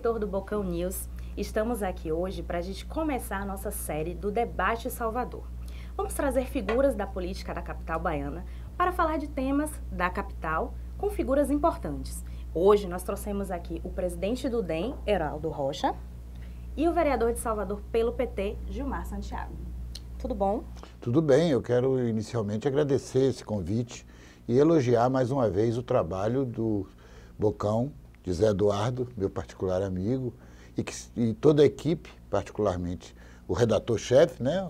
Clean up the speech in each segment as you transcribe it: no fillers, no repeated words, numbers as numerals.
eleitor do Bocão News, estamos aqui hoje para a gente começar a nossa série do Debate Salvador. Vamos trazer figuras da política da capital baiana para falar de temas da capital com figuras importantes. Hoje nós trouxemos aqui o presidente do DEM, Heraldo Rocha, e o vereador de Salvador pelo PT, Gilmar Santiago. Tudo bom? Tudo bem, eu quero inicialmente agradecer esse convite e elogiar mais uma vez o trabalho do Bocão, de Zé Eduardo, meu particular amigo, e toda a equipe, particularmente o redator-chefe, né,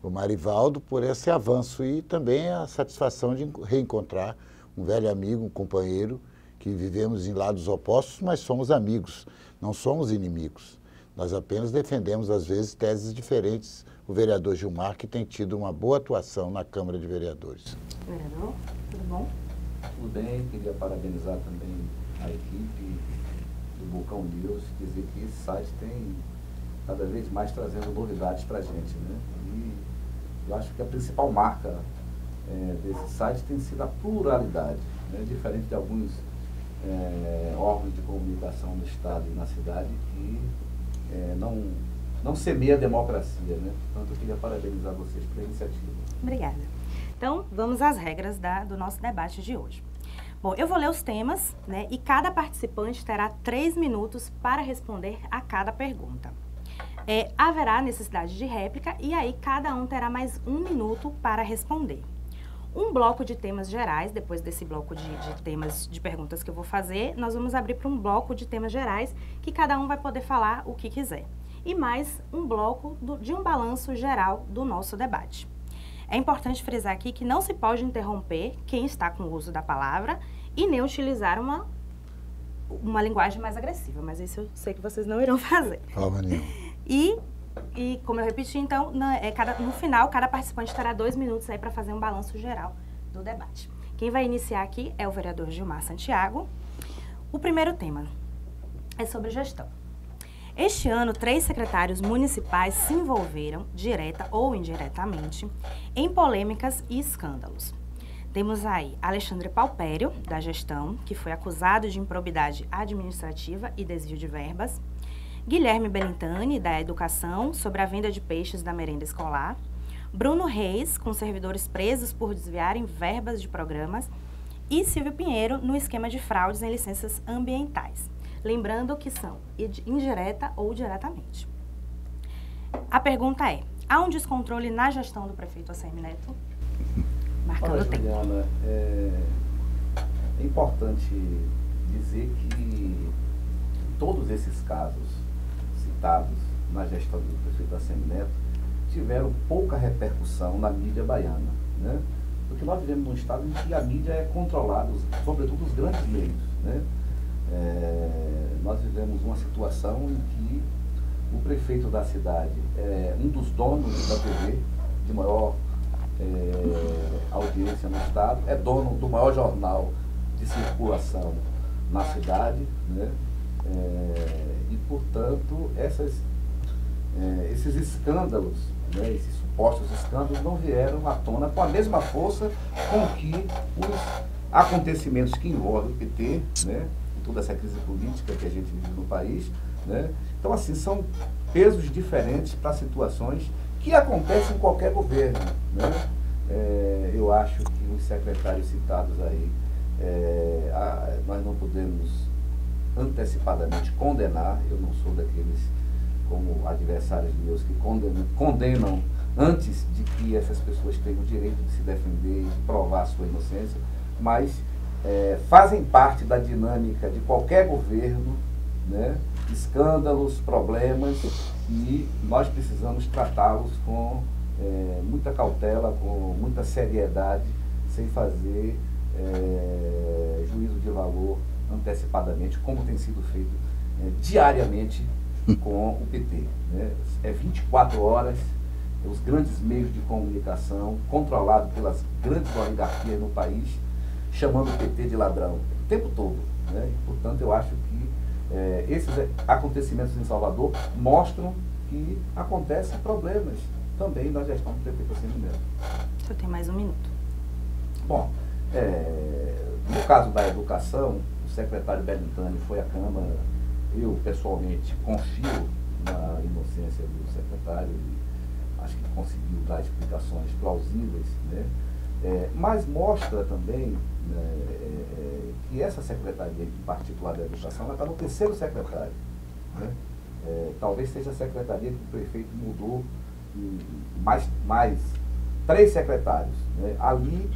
o Marivaldo, por esse avanço e também a satisfação de reencontrar um velho amigo, um companheiro, que vivemos em lados opostos, mas somos amigos, não somos inimigos. Nós apenas defendemos, às vezes, teses diferentes. O vereador Gilmar, que tem tido uma boa atuação na Câmara de Vereadores. Vereador, tudo bom? Tudo bem, queria parabenizar também a equipe do Bocão News, dizer que esse site tem cada vez mais trazendo novidades para a gente, né? E eu acho que a principal marca desse site tem sido a pluralidade, né? Diferente de alguns órgãos de comunicação no estado e na cidade que não semeia a democracia, né? Portanto, eu queria parabenizar vocês pela iniciativa. Obrigada. Então, vamos às regras do nosso debate de hoje. Bom, eu vou ler os temas, né? E cada participante terá 3 minutos para responder a cada pergunta. Haverá necessidade de réplica e aí cada um terá mais 1 minuto para responder. Um bloco de temas gerais, depois desse bloco de temas de perguntas que eu vou fazer, nós vamos abrir para um bloco de temas gerais que cada um vai poder falar o que quiser. E mais um bloco de um balanço geral do nosso debate. É importante frisar aqui que não se pode interromper quem está com o uso da palavra e nem utilizar uma linguagem mais agressiva, mas isso eu sei que vocês não irão fazer. Forma nenhuma. E como eu repeti, então, no final, cada participante terá 2 minutos aí para fazer um balanço geral do debate. Quem vai iniciar aqui é o vereador Gilmar Santiago. O primeiro tema é sobre gestão. Este ano, 3 secretários municipais se envolveram, direta ou indiretamente, em polêmicas e escândalos. Temos aí Alexandre Palpério, da gestão, que foi acusado de improbidade administrativa e desvio de verbas. Guilherme Belintani, da Educação, sobre a venda de peixes da merenda escolar. Bruno Reis, com servidores presos por desviarem verbas de programas. E Silvio Pinheiro, no esquema de fraudes em licenças ambientais. Lembrando que são indireta ou diretamente. A pergunta é, há um descontrole na gestão do prefeito ACM Neto? Marcando o tempo. Juliana, é importante dizer que todos esses casos citados na gestão do prefeito ACM Neto tiveram pouca repercussão na mídia baiana, né? Porque nós vivemos num estado em que a mídia é controlada, sobretudo os grandes meios, né? Nós vivemos uma situação em que o prefeito da cidade é um dos donos da TV de maior audiência no estado, é dono do maior jornal de circulação na cidade, né? E, portanto, esses escândalos, né, esses supostos escândalos não vieram à tona com a mesma força com que os acontecimentos que envolvem o PT, né, toda essa crise política que a gente vive no país, né? Então, assim, são pesos diferentes para situações que acontecem em qualquer governo, né? Eu acho que os secretários citados aí, nós não podemos antecipadamente condenar. Eu não sou daqueles como adversários meus que condenam antes de que essas pessoas tenham o direito de se defender e de provar a sua inocência, mas fazem parte da dinâmica de qualquer governo, né? Escândalos, problemas, e nós precisamos tratá-los com muita cautela, com muita seriedade, sem fazer juízo de valor antecipadamente, como tem sido feito diariamente com o PT, né? 24 horas, os grandes meios de comunicação, controlados pelas grandes oligarquias no país, chamando o PT de ladrão o tempo todo, né? E, portanto, eu acho que esses acontecimentos em Salvador mostram que acontecem problemas também na gestão do prefeito ACM Neto. Eu tenho mais 1 minuto. Bom, no caso da educação, o secretário Belintani foi à Câmara eu pessoalmente confio na inocência do secretário, e acho que conseguiu dar explicações plausíveis, né? Mas mostra também, né, que essa secretaria em particular da Educação está no terceiro secretário, né? Talvez seja a secretaria que o prefeito mudou mais 3 secretários, né? Ali,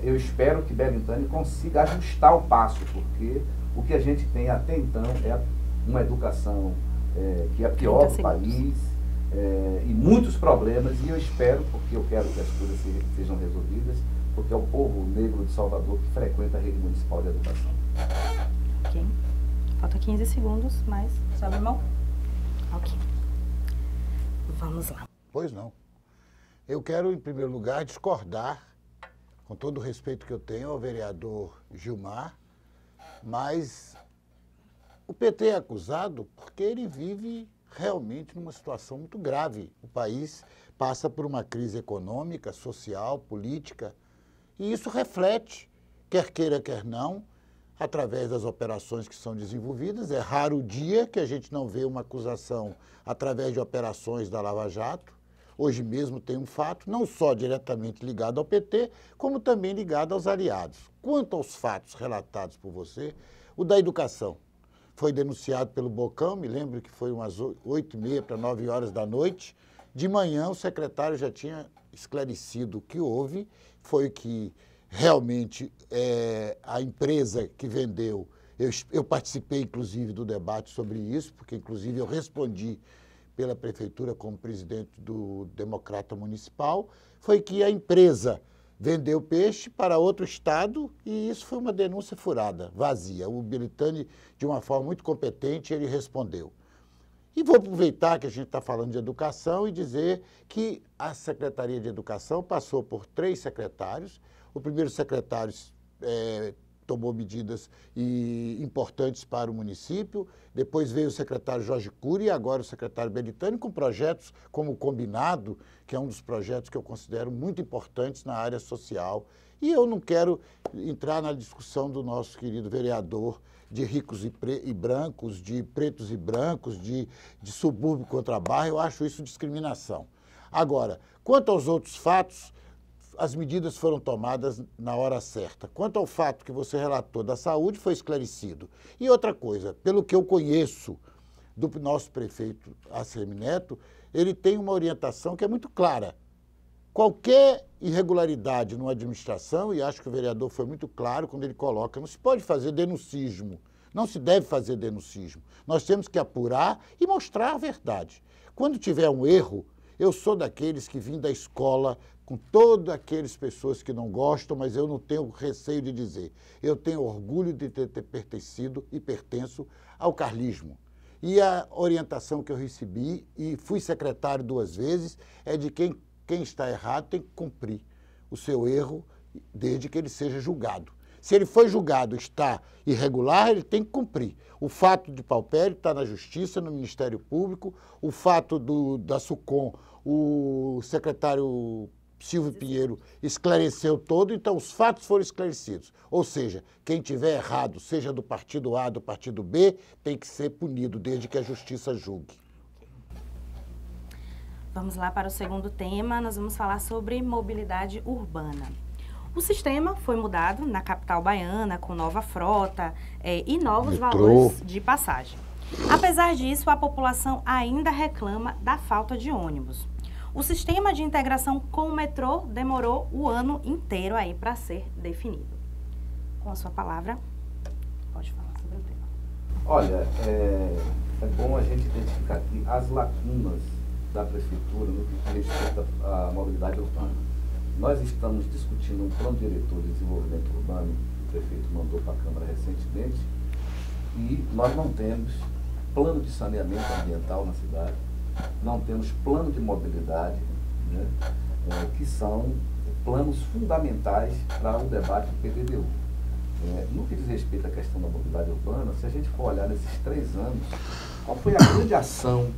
eu espero que Belintani consiga ajustar o passo, porque o que a gente tem até então é uma educação que é a pior do país, e muitos problemas, e eu espero, porque eu quero que as coisas sejam resolvidas, porque é o povo negro de Salvador que frequenta a rede municipal de educação. Ok. Falta 15 segundos, mas... Sobe a mão? Ok. Vamos lá. Pois não. Eu quero, em primeiro lugar, discordar, com todo o respeito que eu tenho ao vereador Gilmar, mas o PT é acusado porque ele vive realmente numa situação muito grave. O país passa por uma crise econômica, social, política, e isso reflete, quer queira, quer não, através das operações que são desenvolvidas. É raro o dia que a gente não vê uma acusação através de operações da Lava Jato. Hoje mesmo tem um fato, não só diretamente ligado ao PT, como também ligado aos aliados. Quanto aos fatos relatados por você, o da educação foi denunciado pelo Bocão, me lembro que foi umas 8h30 para 9 horas da noite. De manhã o secretário já tinha esclarecido o que houve, foi que realmente a empresa que vendeu, eu participei inclusive do debate sobre isso, porque inclusive eu respondi pela prefeitura como presidente do Democrata Municipal, foi que a empresa vendeu peixe para outro estado e isso foi uma denúncia furada, vazia. O Belintani, de uma forma muito competente, ele respondeu. E vou aproveitar que a gente está falando de educação e dizer que a Secretaria de Educação passou por 3 secretários. O primeiro secretário tomou medidas importantes para o município, depois veio o secretário Jorge Cury e agora o secretário Belintani com projetos como o Combinado, que é um dos projetos que eu considero muito importantes na área social. E eu não quero entrar na discussão do nosso querido vereador de ricos e brancos, de pretos e brancos, de subúrbio contra bairro, eu acho isso discriminação. Agora, quanto aos outros fatos, as medidas foram tomadas na hora certa. Quanto ao fato que você relatou da saúde, foi esclarecido. E outra coisa, pelo que eu conheço do nosso prefeito ACM Neto, ele tem uma orientação que é muito clara. Qualquer irregularidade numa administração, e acho que o vereador foi muito claro quando ele coloca, não se pode fazer denuncismo, não se deve fazer denuncismo. Nós temos que apurar e mostrar a verdade. Quando tiver um erro, eu sou daqueles que vim da escola com todas aquelas pessoas que não gostam, mas eu não tenho receio de dizer. Eu tenho orgulho de ter pertencido e pertenço ao carlismo. E a orientação que eu recebi, e fui secretário 2 vezes, é de quem está errado tem que cumprir o seu erro desde que ele seja julgado. Se ele foi julgado e está irregular, ele tem que cumprir. O fato de Paupério está na Justiça, no Ministério Público, o fato da SUCOM, o secretário Silvio Pinheiro esclareceu todo, então os fatos foram esclarecidos. Ou seja, quem tiver errado, seja do partido A, do partido B, tem que ser punido, desde que a Justiça julgue. Vamos lá para o segundo tema, nós vamos falar sobre mobilidade urbana. O sistema foi mudado na capital baiana, com nova frota e novos valores de passagem. Apesar disso, a população ainda reclama da falta de ônibus. O sistema de integração com o metrô demorou o ano inteiro aí para ser definido. Com a sua palavra, pode falar sobre o tema. Olha, é bom a gente identificar aqui as lacunas da prefeitura no que diz respeito à mobilidade urbana. Nós estamos discutindo um plano diretor de desenvolvimento urbano que o prefeito mandou para a Câmara recentemente e nós não temos plano de saneamento ambiental na cidade, não temos plano de mobilidade, né, que são planos fundamentais para o debate do PDDU. No que diz respeito à questão da mobilidade urbana, se a gente for olhar nesses 3 anos, qual foi a grande ação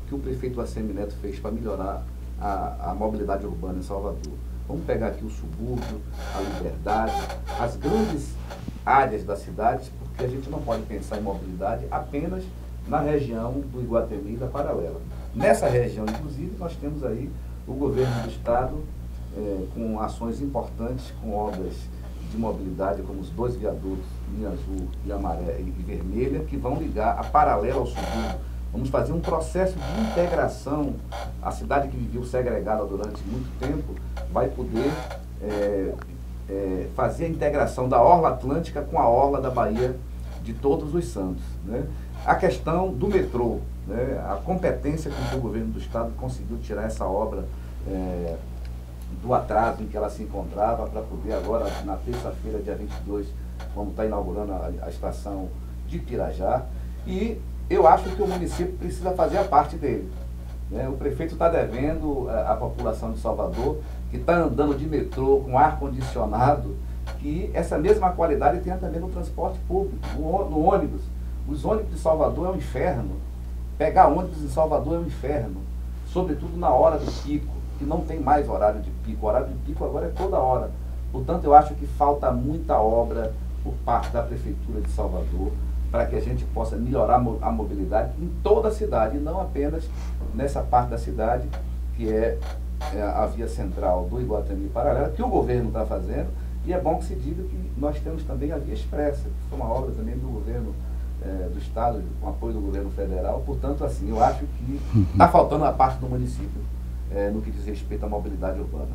que o prefeito ACM Neto fez para melhorar a mobilidade urbana em Salvador? Vamos pegar aqui o subúrbio, a Liberdade, as grandes áreas da cidade, porque porque a gente não pode pensar em mobilidade apenas na região do Iguatemi e da Paralela. Nessa região, inclusive, nós temos aí o governo do estado com ações importantes, com obras de mobilidade, como os 2 viadutos, linha azul e amarela e vermelha, que vão ligar a Paralela ao subúrbio. Vamos fazer um processo de integração. A cidade que viveu segregada durante muito tempo vai poder fazer a integração da orla atlântica com a orla da Baía de Todos os Santos, né? A questão do metrô, né? A competência com que o governo do estado conseguiu tirar essa obra do atraso em que ela se encontrava, para poder agora, na terça-feira, dia 22, vamos estar inaugurando a estação de Pirajá. E eu acho que o município precisa fazer a parte dele, né? O prefeito está devendo à população de Salvador, que está andando de metrô com ar-condicionado, que essa mesma qualidade tenha também no transporte público, no ônibus. Os ônibus de Salvador é um inferno. Pegar ônibus em Salvador é um inferno, sobretudo na hora do pico, que não tem mais horário de pico. O horário de pico agora é toda hora. Portanto, eu acho que falta muita obra por parte da Prefeitura de Salvador para que a gente possa melhorar a mobilidade em toda a cidade, e não apenas nessa parte da cidade, que é a via central do Iguatemi Paralela, que o governo está fazendo, e é bom que se diga que nós temos também a via expressa, que foi uma obra também do governo do estado, com apoio do governo federal. Portanto, assim, eu acho que está faltando a parte do município no que diz respeito à mobilidade urbana.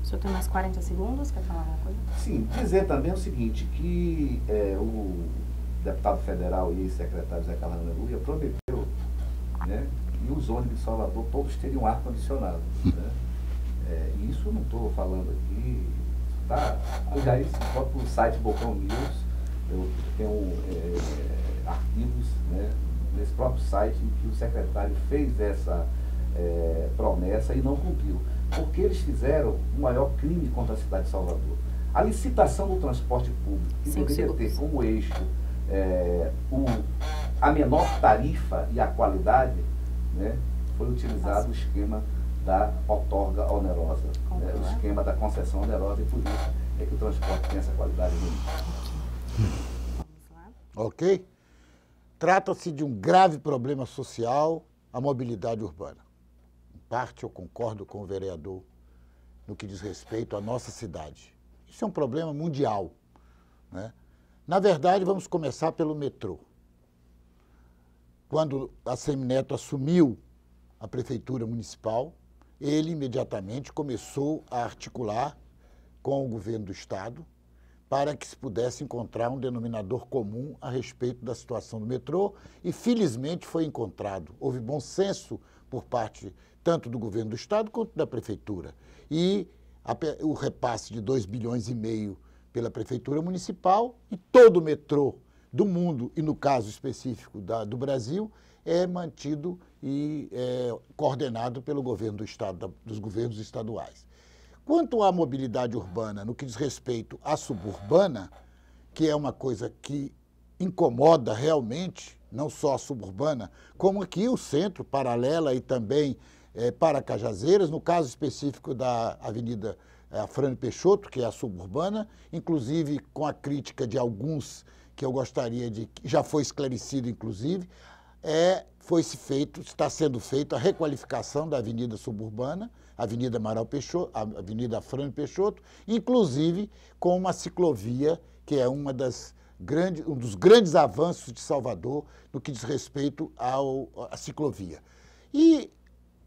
O senhor tem mais 40 segundos, quer falar alguma coisa? Sim, dizer também o seguinte, que o deputado federal e ex-secretário Zé Carlos Aleluia prometeu, né, que os ônibus de Salvador todos teriam ar-condicionado, né? E isso eu não estou falando aqui, tá? Aliás, o próprio site Bocão News, eu tenho arquivos, né, nesse próprio site em que o secretário fez essa promessa e não cumpriu. Porque eles fizeram o maior crime contra a cidade de Salvador. A licitação do transporte público, que deveria ter como eixo a menor tarifa e a qualidade, né, foi utilizado o esquema da outorga onerosa, né, o esquema da concessão onerosa, e por isso é que o transporte tem essa qualidade ruim. Ok? Trata-se de um grave problema social, a mobilidade urbana. Em parte, eu concordo com o vereador no que diz respeito à nossa cidade. Isso é um problema mundial, né? Na verdade, vamos começar pelo metrô. Quando a Semineto assumiu a prefeitura municipal, ele imediatamente começou a articular com o governo do estado para que se pudesse encontrar um denominador comum a respeito da situação do metrô, e felizmente foi encontrado. Houve bom senso por parte tanto do governo do estado quanto da prefeitura. E o repasse de 2,5 bilhões pela prefeitura municipal, e todo o metrô do mundo, e no caso específico do Brasil, é mantido e coordenado pelo governo do estado, dos governos estaduais. Quanto à mobilidade urbana, no que diz respeito à suburbana, que é uma coisa que incomoda realmente, não só a suburbana, como aqui o centro, Paralela e também para Cajazeiras, no caso específico da Avenida Afrânio Peixoto, que é a suburbana, inclusive com a crítica de alguns que eu gostaria de, que já foi esclarecido inclusive, está sendo feita a requalificação da avenida suburbana, Avenida Amaral Peixoto, Avenida Afrânio Peixoto, inclusive com uma ciclovia, que é um dos grandes avanços de Salvador no que diz respeito à ciclovia. E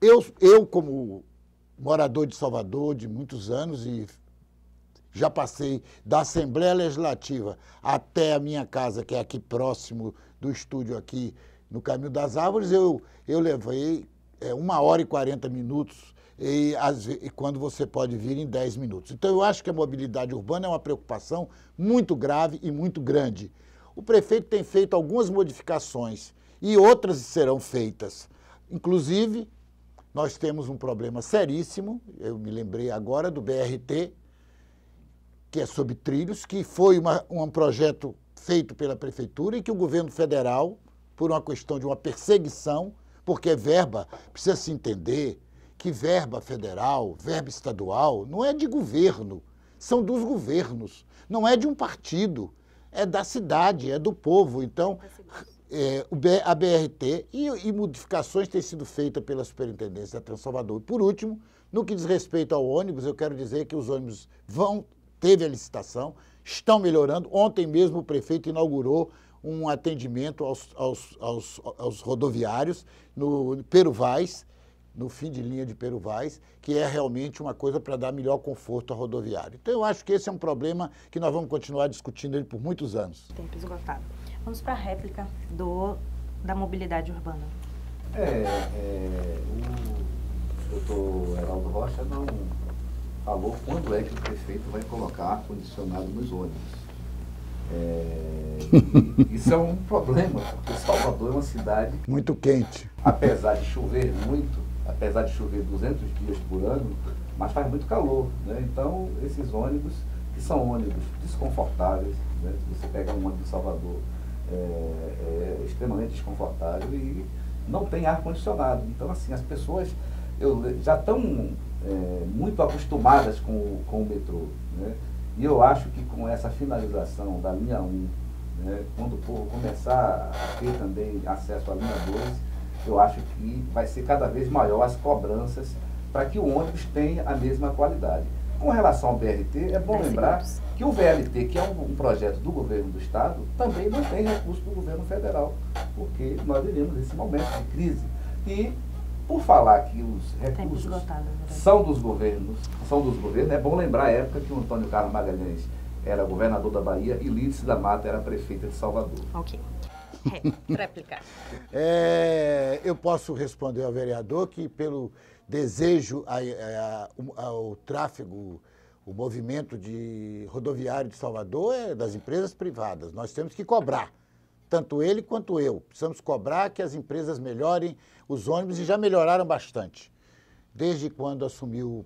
eu, como morador de Salvador de muitos anos, e já passei da Assembleia Legislativa até a minha casa, que é aqui próximo do estúdio, aqui no Caminho das Árvores, eu levei 1h40, e quando você pode vir em 10 minutos. Então, eu acho que a mobilidade urbana é uma preocupação muito grave e muito grande. O prefeito tem feito algumas modificações e outras serão feitas. Inclusive, nós temos um problema seríssimo, eu me lembrei agora do BRT, que é sobre trilhos, que foi um projeto feito pela prefeitura e que o governo federal, por uma questão de uma perseguição, porque verba, precisa se entender que verba federal, verba estadual, não é de governo, são dos governos, não é de um partido. é da cidade, é do povo. Então, a BRT e modificações têm sido feitas pela Superintendência da Trans-Salvador. Por último, no que diz respeito ao ônibus, eu quero dizer que os ônibus teve a licitação, estão melhorando. Ontem mesmo o prefeito inaugurou um atendimento aos rodoviários no Peruvais, no fim de linha de Peruvais, que é realmente uma coisa para dar melhor conforto ao rodoviário. Então eu acho que esse é um problema que nós vamos continuar discutindo ele por muitos anos. Tempo esgotado. Vamos para a réplica da mobilidade urbana. O doutor Heraldo Rocha não falou quando é que o prefeito vai colocar ar-condicionado nos ônibus. Isso é um problema, porque Salvador é uma cidade muito quente. Apesar de chover muito, apesar de chover 200 dias por ano, mas faz muito calor, né? Então, esses ônibus, que são ônibus desconfortáveis, né? Se você pega um ônibus de Salvador, é extremamente desconfortável e não tem ar-condicionado. Então, assim, as pessoas já estão muito acostumadas com o metrô, né? E eu acho que com essa finalização da linha 1, né, quando o povo começar a ter também acesso à linha 2, eu acho que vai ser cada vez maior as cobranças para que o ônibus tenha a mesma qualidade. Com relação ao BRT, é bom lembrar que o VLT, que é um projeto do governo do Estado, também não tem recurso do governo federal, porque nós vivemos esse momento de crise. E, por falar que os recursos são dos governos, é bom lembrar a época que o Antônio Carlos Magalhães era governador da Bahia e Lídice da Mata era prefeita de Salvador. Ok. Réplica. Eu posso responder ao vereador que, pelo desejo ao tráfego, o movimento rodoviário de Salvador é das empresas privadas. Nós temos que cobrar, tanto ele quanto eu. Precisamos cobrar que as empresas melhorem os ônibus e já melhoraram bastante. Desde quando assumiu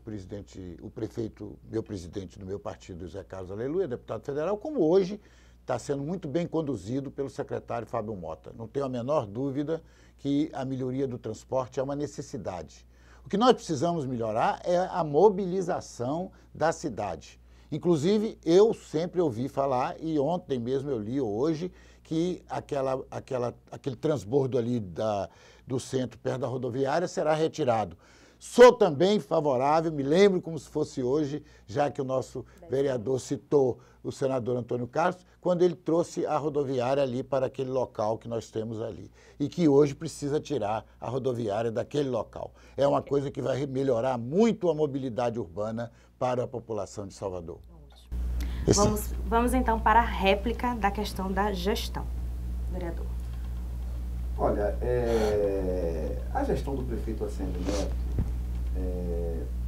o prefeito, meu presidente do meu partido, José Carlos Aleluia, deputado federal, como hoje está sendo muito bem conduzido pelo secretário Fábio Mota. Não tenho a menor dúvida que a melhoria do transporte é uma necessidade. O que nós precisamos melhorar é a mobilização da cidade. Inclusive, eu sempre ouvi falar, e ontem mesmo eu li, hoje, que aquele transbordo ali do centro, perto da rodoviária, será retirado. Sou também favorável, me lembro como se fosse hoje, já que o nosso vereador citou o senador Antônio Carlos, quando ele trouxe a rodoviária ali para aquele local que nós temos ali. E que hoje precisa tirar a rodoviária daquele local. É uma coisa que vai melhorar muito a mobilidade urbana para a população de Salvador. Vamos então para a réplica da questão da gestão, vereador. Olha, a gestão do prefeito Assênio Neto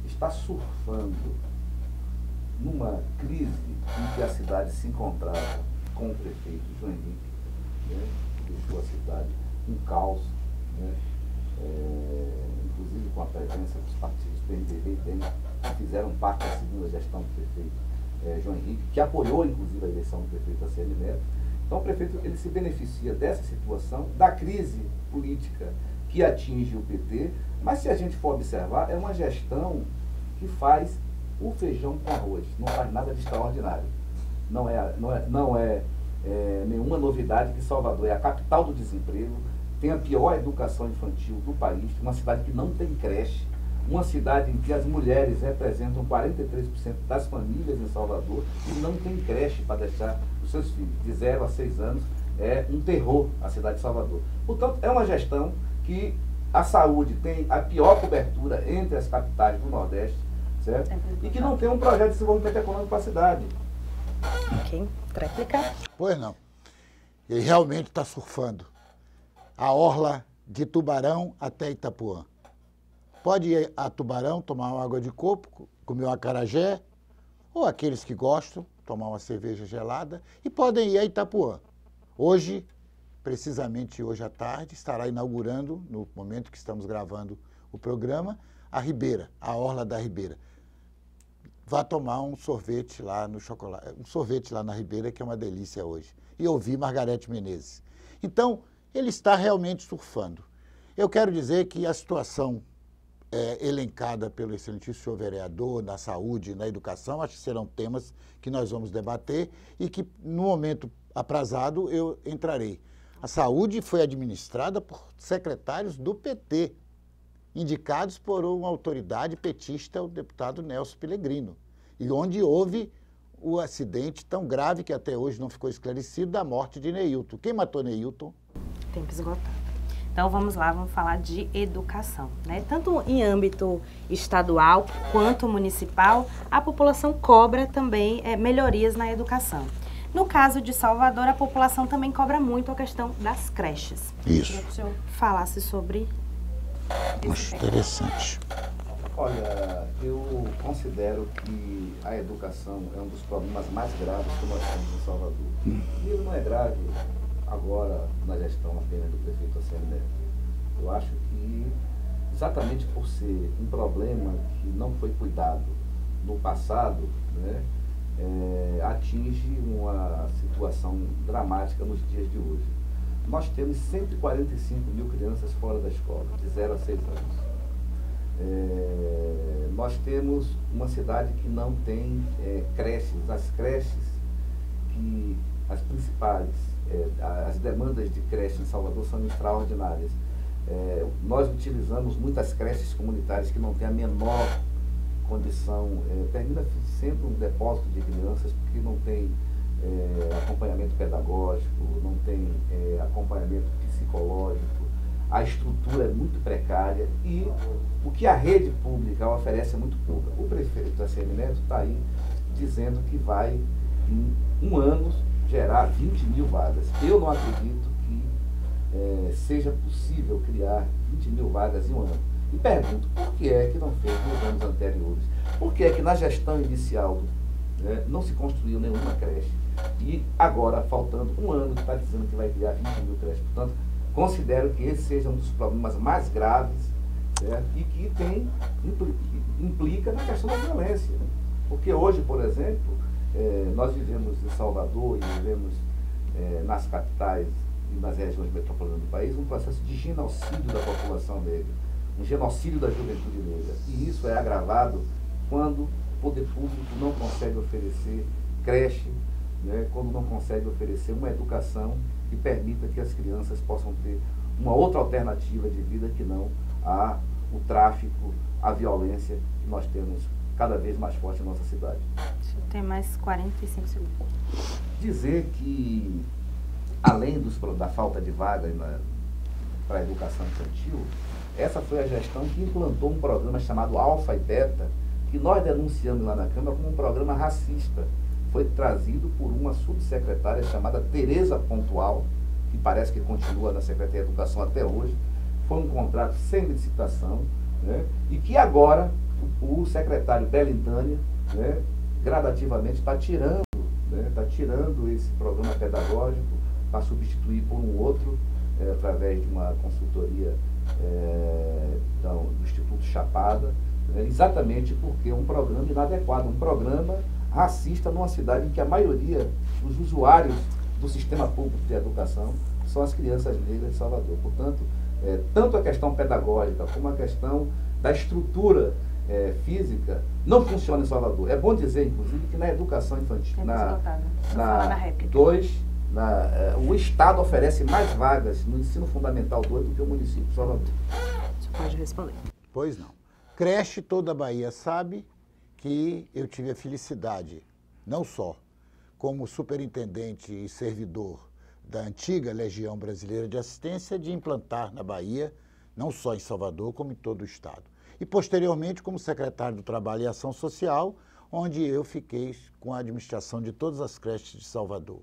está surfando numa crise em que a cidade se encontrava com o prefeito João Henrique, né, que deixou a cidade um caos, né, inclusive com a presença dos partidos PMDB e DEM, que fizeram parte da segunda gestão do prefeito João Henrique, que apoiou inclusive a eleição do prefeito Assênio Neto. Então o prefeito ele se beneficia dessa situação, da crise política que atinge o PT, mas se a gente for observar, é uma gestão que faz o feijão com arroz, não faz nada de extraordinário. Não é nenhuma novidade que Salvador é a capital do desemprego, tem a pior educação infantil do país, uma cidade que não tem creche, uma cidade em que as mulheres representam 43% das famílias em Salvador e não tem creche para deixar os seus filhos. De 0 a 6 anos é um terror a cidade de Salvador. Portanto, é uma gestão que a saúde tem a pior cobertura entre as capitais do Nordeste, certo? E que não tem um projeto de desenvolvimento econômico para a cidade. Ok, réplica. Pois não. Ele realmente está surfando. A orla de Tubarão até Itapuã. Pode ir a Tubarão, tomar uma água de coco, comer um acarajé, ou aqueles que gostam, tomar uma cerveja gelada, e podem ir a Itapuã. Hoje, precisamente hoje à tarde, estará inaugurando, no momento que estamos gravando o programa, a Ribeira, a orla da Ribeira. Vá tomar um sorvete lá no chocolate, um sorvete lá na Ribeira, que é uma delícia hoje. E ouvir Margarete Menezes. Então, ele está realmente surfando. Eu quero dizer que a situação elencada pelo excelentíssimo senhor vereador, na saúde, na educação, acho que serão temas que nós vamos debater e que, no momento aprazado, eu entrarei. A saúde foi administrada por secretários do PT, indicados por uma autoridade petista, o deputado Nelson Pellegrino, e onde houve o acidente tão grave que até hoje não ficou esclarecido da morte de Neilton. Quem matou Neilton? Tempo esgotado. Então vamos lá, vamos falar de educação, né? Tanto em âmbito estadual quanto municipal, a população cobra também melhorias na educação. No caso de Salvador, a população também cobra muito a questão das creches. Isso. Queria que o senhor falasse sobre Acho interessante. Olha, eu considero que a educação é um dos problemas mais graves que nós temos em Salvador. E ele não é grave agora na gestão apenas do prefeito ACM Neto. Eu acho que, exatamente por ser um problema que não foi cuidado no passado, né, atinge uma situação dramática nos dias de hoje. Nós temos 145 mil crianças fora da escola, de 0 a 6 anos. Nós temos uma cidade que não tem creches. As creches, que as principais, as demandas de creche em Salvador são extraordinárias. Nós utilizamos muitas creches comunitárias que não têm a menor condição, termina sendo um depósito de crianças porque não tem acompanhamento pedagógico, não tem acompanhamento psicológico, a estrutura é muito precária e o que a rede pública oferece é muito pouco. O prefeito ACM Neto está aí dizendo que vai, em um ano, gerar 20 mil vagas. Eu não acredito que seja possível criar 20 mil vagas em um ano. E pergunto, por que é que não fez nos anos anteriores? Por que é que na gestão inicial não se construiu nenhuma creche? E agora, faltando um ano, está dizendo que vai criar 20 mil creches. Portanto, considero que esse seja um dos problemas mais graves, certo? E que implica na questão da violência. Porque hoje, por exemplo, nós vivemos em Salvador e vivemos nas capitais e nas regiões metropolitanas do país um processo de genocídio da população negra, um genocídio da juventude negra. E isso é agravado quando o poder público não consegue oferecer creche, né, quando não consegue oferecer uma educação que permita que as crianças possam ter uma outra alternativa de vida que não o tráfico, a violência que nós temos cada vez mais forte em nossa cidade. Tem mais 45 segundos. Dizer que, além da falta de vagas para a educação infantil, essa foi a gestão que implantou um programa chamado Alfa e Beta, que nós denunciamos lá na Câmara como um programa racista. Foi trazido por uma subsecretária chamada Tereza Pontual, que parece que continua na Secretaria de Educação até hoje. Foi um contrato sem licitação, né, e que agora o secretário Belintânia, né, gradativamente está tirando esse programa pedagógico para substituir por um outro, através de uma consultoria do Instituto Chapada, exatamente porque é um programa inadequado, um programa racista numa cidade em que a maioria dos usuários do sistema público de educação são as crianças negras de Salvador. Portanto, tanto a questão pedagógica como a questão da estrutura física não funciona em Salvador. É bom dizer, inclusive, que na educação infantil, o Estado oferece mais vagas no ensino fundamental 2 do que o município de Salvador. Você pode responder. Pois não. Creche, toda a Bahia sabe que eu tive a felicidade, não só como superintendente e servidor da antiga Legião Brasileira de Assistência, de implantar na Bahia, não só em Salvador, como em todo o estado. E, posteriormente, como secretário do Trabalho e Ação Social, onde eu fiquei com a administração de todas as creches de Salvador.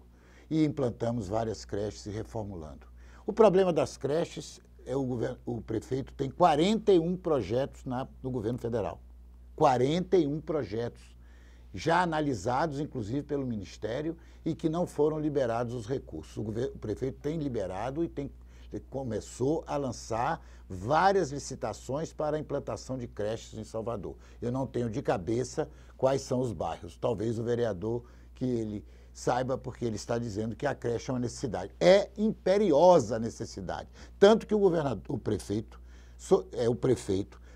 E implantamos várias creches e reformulando. O problema das creches é o prefeito tem 41 projetos no governo federal. 41 projetos já analisados, inclusive, pelo Ministério, e que não foram liberados os recursos. O prefeito tem liberado e começou a lançar várias licitações para a implantação de creches em Salvador. Eu não tenho de cabeça quais são os bairros. Talvez o vereador que ele saiba, porque ele está dizendo que a creche é uma necessidade. É imperiosa a necessidade. Tanto que o prefeito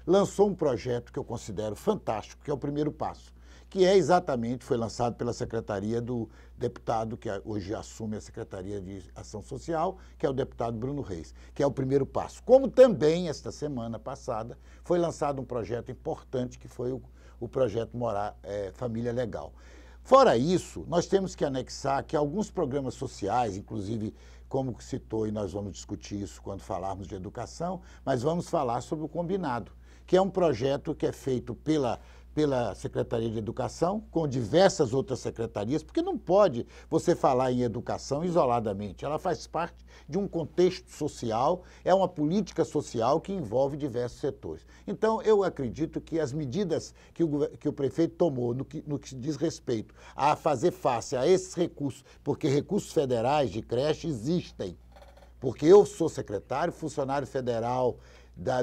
lançou um projeto que eu considero fantástico, que é o primeiro passo, que é exatamente, foi lançado pela secretaria do deputado, que hoje assume a Secretaria de Ação Social, que é o deputado Bruno Reis, que é o primeiro passo. Como também, esta semana passada, foi lançado um projeto importante, que foi o projeto Família Legal. Fora isso, nós temos que anexar que alguns programas sociais, inclusive, como citou, e nós vamos discutir isso quando falarmos de educação, mas vamos falar sobre o Combinado, que é um projeto que é feito pela Secretaria de Educação, com diversas outras secretarias, porque não pode você falar em educação isoladamente. Ela faz parte de um contexto social, é uma política social que envolve diversos setores. Então, eu acredito que as medidas que o prefeito tomou no que diz respeito a fazer face a esses recursos, porque recursos federais de creche existem, porque eu sou secretário, funcionário federal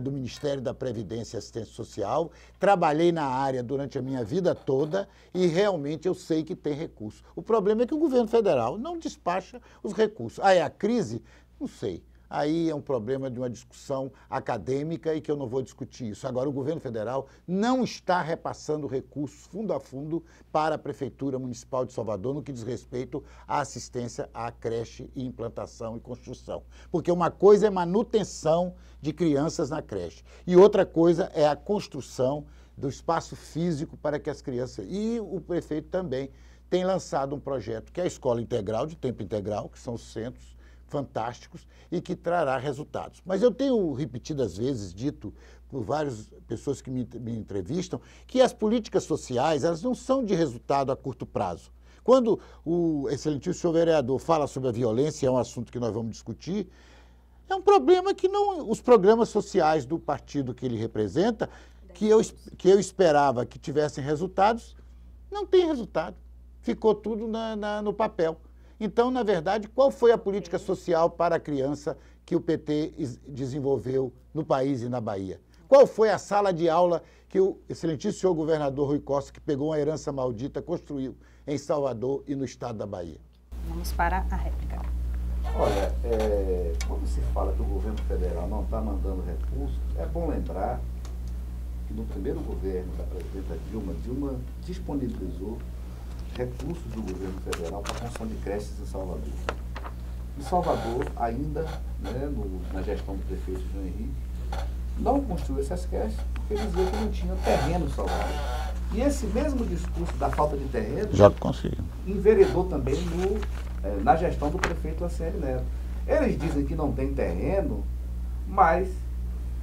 do Ministério da Previdência e Assistência Social, trabalhei na área durante a minha vida toda e realmente eu sei que tem recurso. O problema é que o governo federal não despacha os recursos. Aí a crise, não sei. Aí é um problema de uma discussão acadêmica e que eu não vou discutir isso. Agora, o governo federal não está repassando recursos fundo a fundo para a Prefeitura Municipal de Salvador no que diz respeito à assistência à creche e implantação e construção. Porque uma coisa é manutenção de crianças na creche e outra coisa é a construção do espaço físico para que as crianças... E o prefeito também tem lançado um projeto que é a Escola Integral, de Tempo Integral, que são os centros fantásticos e que trará resultados. Mas eu tenho repetidas vezes dito por várias pessoas que me entrevistam que as políticas sociais, elas não são de resultado a curto prazo. Quando o excelentíssimo vereador fala sobre a violência, é um assunto que nós vamos discutir, é um problema que não, os programas sociais do partido que ele representa, que eu esperava que tivessem resultados, não tem resultado. Ficou tudo no papel. Então, na verdade, qual foi a política social para a criança que o PT desenvolveu no país e na Bahia? Qual foi a sala de aula que o excelentíssimo senhor governador Rui Costa, que pegou uma herança maldita, construiu em Salvador e no estado da Bahia? Vamos para a réplica. Olha, quando se fala que o governo federal não está mandando recursos, é bom lembrar que no primeiro governo da presidenta Dilma disponibilizou recursos do governo federal para a construção de creches em Salvador. Em Salvador, ainda, na gestão do prefeito João Henrique, não construiu essas creches porque ele dizia que não tinha terreno em Salvador. E esse mesmo discurso da falta de terreno já conseguiu. Enveredou também na gestão do prefeito ACM Neto. Eles dizem que não tem terreno, mas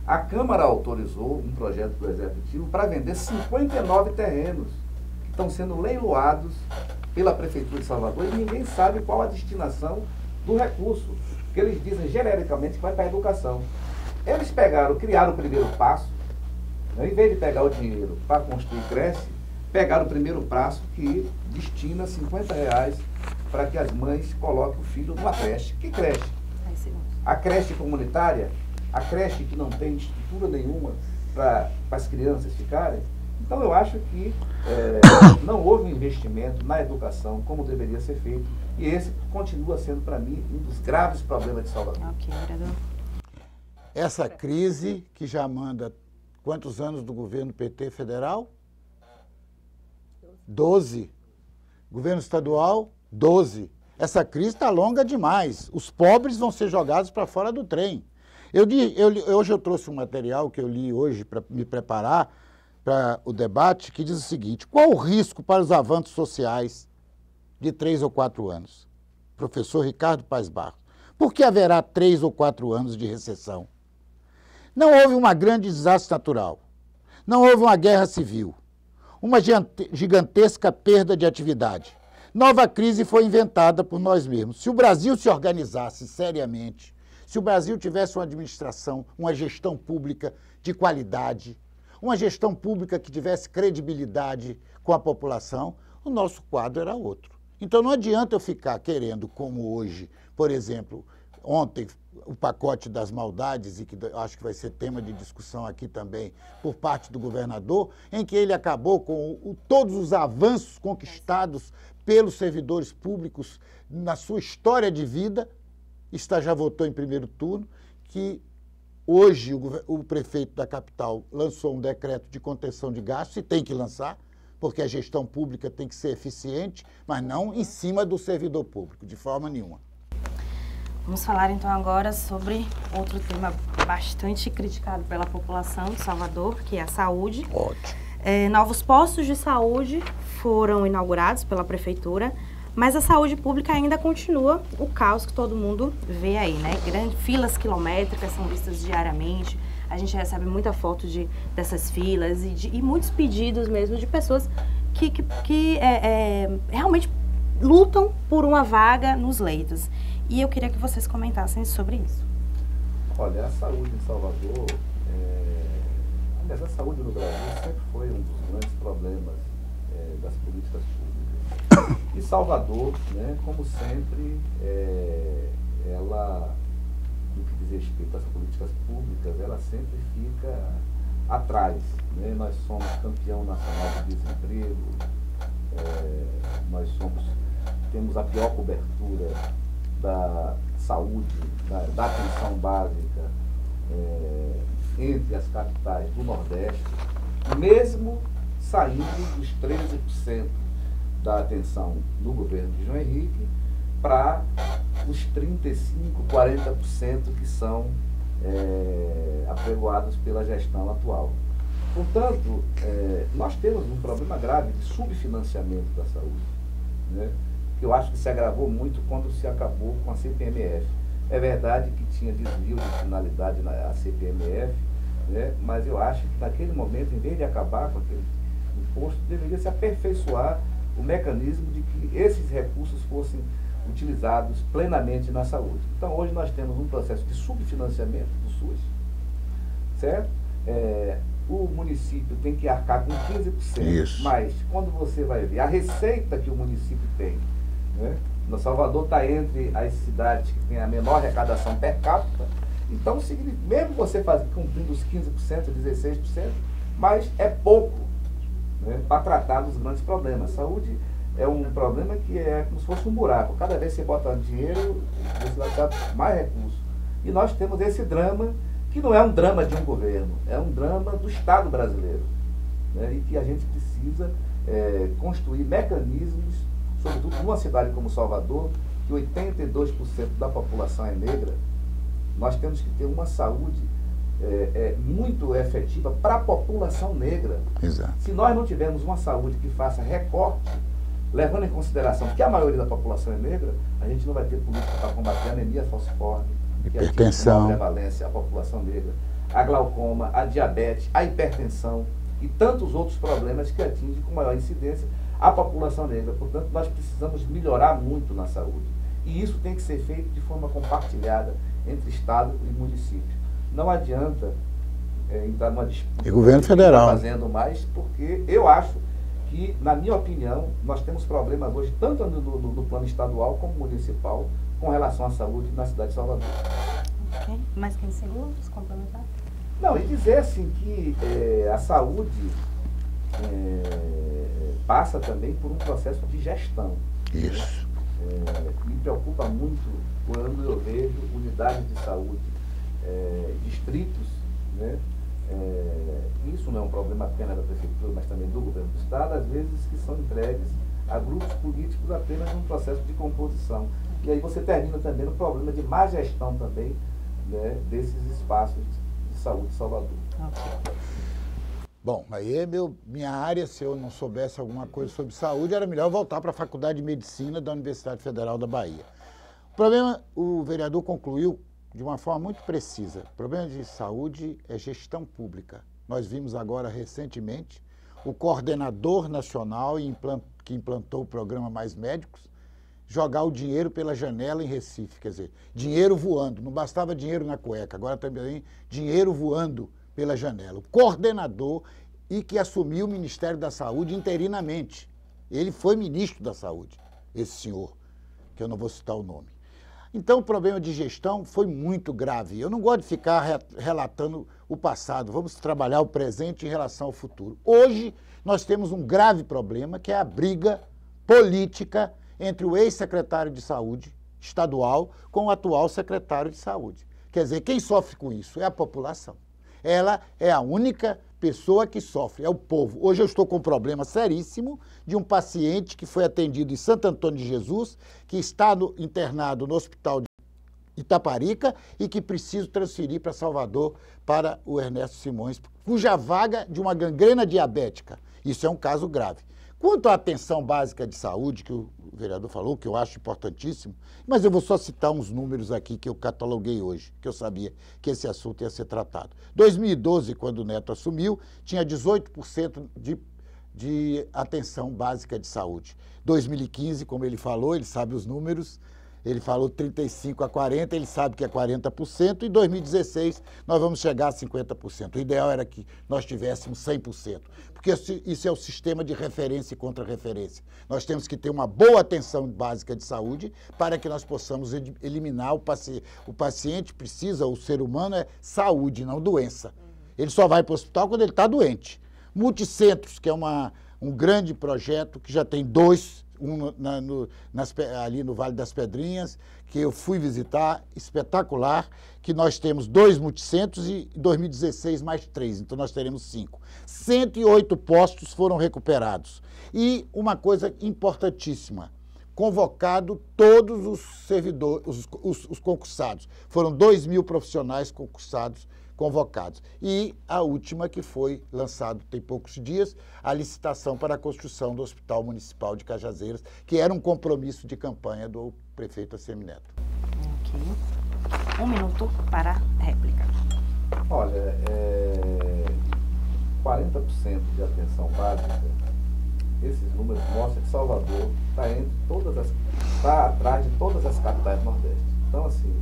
a Câmara autorizou um projeto do Executivo para vender 59 terrenos estão sendo leiloados pela Prefeitura de Salvador e ninguém sabe qual a destinação do recurso, porque eles dizem genericamente que vai para a educação. Eles criaram o primeiro passo, em vez de pegar o dinheiro para construir creche, pegaram o primeiro passo que destina R$50 para que as mães coloquem o filho numa creche. Que creche? A creche comunitária, a creche que não tem estrutura nenhuma para as crianças ficarem. Então, eu acho que não houve um investimento na educação como deveria ser feito. E esse continua sendo, para mim, um dos graves problemas de Salvador. Ok, vereador. Essa crise que já manda quantos anos do governo PT federal? 12. Governo estadual? 12. Essa crise está longa demais. Os pobres vão ser jogados para fora do trem. Hoje eu trouxe um material que eu li hoje para me preparar para o debate, que diz o seguinte: qual o risco para os avanços sociais de 3 ou 4 anos? Professor Ricardo Paes Barros. Por que haverá 3 ou 4 anos de recessão? Não houve uma grande desastre natural. Não houve uma guerra civil. Uma gigantesca perda de atividade. Nova crise foi inventada por nós mesmos. Se o Brasil se organizasse seriamente, se o Brasil tivesse uma administração, uma gestão pública de qualidade, uma gestão pública que tivesse credibilidade com a população, o nosso quadro era outro. Então não adianta eu ficar querendo, como hoje, por exemplo, ontem, o pacote das maldades, e que acho que vai ser tema de discussão aqui também por parte do governador, em que ele acabou com todos os avanços conquistados pelos servidores públicos na sua história de vida. Já votou em primeiro turno, que Hoje, o prefeito da capital lançou um decreto de contenção de gastos, e tem que lançar, porque a gestão pública tem que ser eficiente, mas não em cima do servidor público, de forma nenhuma. Vamos falar então agora sobre outro tema bastante criticado pela população de Salvador, que é a saúde. Ótimo. Novos postos de saúde foram inaugurados pela prefeitura, mas a saúde pública ainda continua o caos que todo mundo vê aí, né? Filas quilométricas são vistas diariamente, a gente recebe muita foto dessas filas e muitos pedidos mesmo de pessoas que realmente lutam por uma vaga nos leitos. E eu queria que vocês comentassem sobre isso. Olha, a saúde em Salvador, aliás, a saúde no Brasil sempre foi um dos grandes problemas das políticas públicas. E Salvador, né, como sempre, ela, no que diz respeito às políticas públicas, ela sempre fica atrás. Né? Nós somos campeão nacional de desemprego, nós temos a pior cobertura da saúde, da atenção básica entre as capitais do Nordeste, mesmo saindo dos 13% da atenção do governo de João Henrique para os 35%, 40% que são apregoados pela gestão atual. Portanto, nós temos um problema grave de subfinanciamento da saúde, né? Que eu acho que se agravou muito quando se acabou com a CPMF. É verdade que tinha desvio de finalidade na CPMF, né? Mas eu acho que naquele momento, em vez de acabar com aquele imposto, deveria se aperfeiçoar o mecanismo de que esses recursos fossem utilizados plenamente na saúde. Então, hoje nós temos um processo de subfinanciamento do SUS, certo? O município tem que arcar com 15%, Isso. Mas quando você vai ver a receita que o município tem, né? No Salvador está entre as cidades que têm a menor arrecadação per capita, então mesmo você cumprindo os 15%, 16%, mas é pouco, né, para tratar dos grandes problemas. Saúde é um problema que é como se fosse um buraco. Cada vez que você bota dinheiro, você vai dar mais recursos. E nós temos esse drama, que não é um drama de um governo, é um drama do Estado brasileiro, né, e que a gente precisa construir mecanismos, sobretudo numa cidade como Salvador, que 82% da população é negra. Nós temos que ter uma saúde muito efetiva para a população negra. Exato. Se nós não tivermos uma saúde que faça recorte, levando em consideração que a maioria da população é negra, a gente não vai ter política para combater a anemia falciforme, hipertensão, que atinge a prevalência a população negra, a glaucoma, a diabetes, a hipertensão e tantos outros problemas que atingem com maior incidência a população negra. Portanto, nós precisamos melhorar muito na saúde. E isso tem que ser feito de forma compartilhada entre Estado e município. Não adianta entrar numa disputa e governo federal fazendo mais, porque eu acho que, na minha opinião, nós temos problemas hoje, tanto no plano estadual como municipal, com relação à saúde na cidade de Salvador. Ok. Mais 15 segundos, complementar? Não, e dizer assim que a saúde passa também por um processo de gestão. Isso. Me preocupa muito quando eu vejo unidades de saúde, distritos, né? Isso não é um problema apenas da prefeitura, mas também do governo do Estado, às vezes que são entregues a grupos políticos apenas num processo de composição. E aí você termina também no problema de má gestão também, né, desses espaços de saúde de Salvador. Ok. Bom, aí é minha área. Se eu não soubesse alguma coisa sobre saúde, era melhor voltar para a Faculdade de Medicina da Universidade Federal da Bahia. O problema, o vereador concluiu de uma forma muito precisa. O problema de saúde é gestão pública. Nós vimos agora, recentemente, o coordenador nacional que implantou o programa Mais Médicos jogar o dinheiro pela janela em Recife. Quer dizer, dinheiro voando. Não bastava dinheiro na cueca, agora também dinheiro voando pela janela. O coordenador e que assumiu o Ministério da Saúde interinamente. Ele foi ministro da Saúde, esse senhor, que eu não vou citar o nome. Então, o problema de gestão foi muito grave. Eu não gosto de ficar relatando o passado. Vamos trabalhar o presente em relação ao futuro. Hoje, nós temos um grave problema, que é a briga política entre o ex-secretário de Saúde estadual com o atual secretário de Saúde. Quer dizer, quem sofre com isso? É a população. Ela é a única pessoa que sofre, é o povo. Hoje eu estou com um problema seríssimo de um paciente que foi atendido em Santo Antônio de Jesus, que está internado no hospital de Itaparica e que preciso transferir para Salvador para o Ernesto Simões, cuja vaga de uma gangrena diabética. Isso é um caso grave. Quanto à atenção básica de saúde, que o vereador falou, que eu acho importantíssimo, mas eu vou só citar uns números aqui que eu cataloguei hoje, que eu sabia que esse assunto ia ser tratado. 2012, quando o Neto assumiu, tinha 18% de atenção básica de saúde. 2015, como ele falou, ele sabe os números, ele falou 35 a 40, ele sabe que é 40%, e em 2016 nós vamos chegar a 50%. O ideal era que nós tivéssemos 100%, porque isso é o sistema de referência e contra-referência. Nós temos que ter uma boa atenção básica de saúde para que nós possamos eliminar o paciente. O paciente precisa, o ser humano é saúde, não doença. Ele só vai para o hospital quando ele está doente. Multicentros, que é um grande projeto que já tem dois, ali no Vale das Pedrinhas, que eu fui visitar, espetacular, que nós temos 2 multicentros e em 2016 mais 3, então nós teremos 5. 108 postos foram recuperados. E uma coisa importantíssima, convocado todos os servidores, os concursados. Foram 2.000 profissionais concursados, convocados. E a última que foi lançado tem poucos dias, a licitação para a construção do Hospital Municipal de Cajazeiras, que era um compromisso de campanha do prefeito Assemineto. Ok. 1 minuto para a réplica. Olha, 40% de atenção básica, esses números mostram que Salvador está atrás de todas as capitais do Nordeste. Então, assim,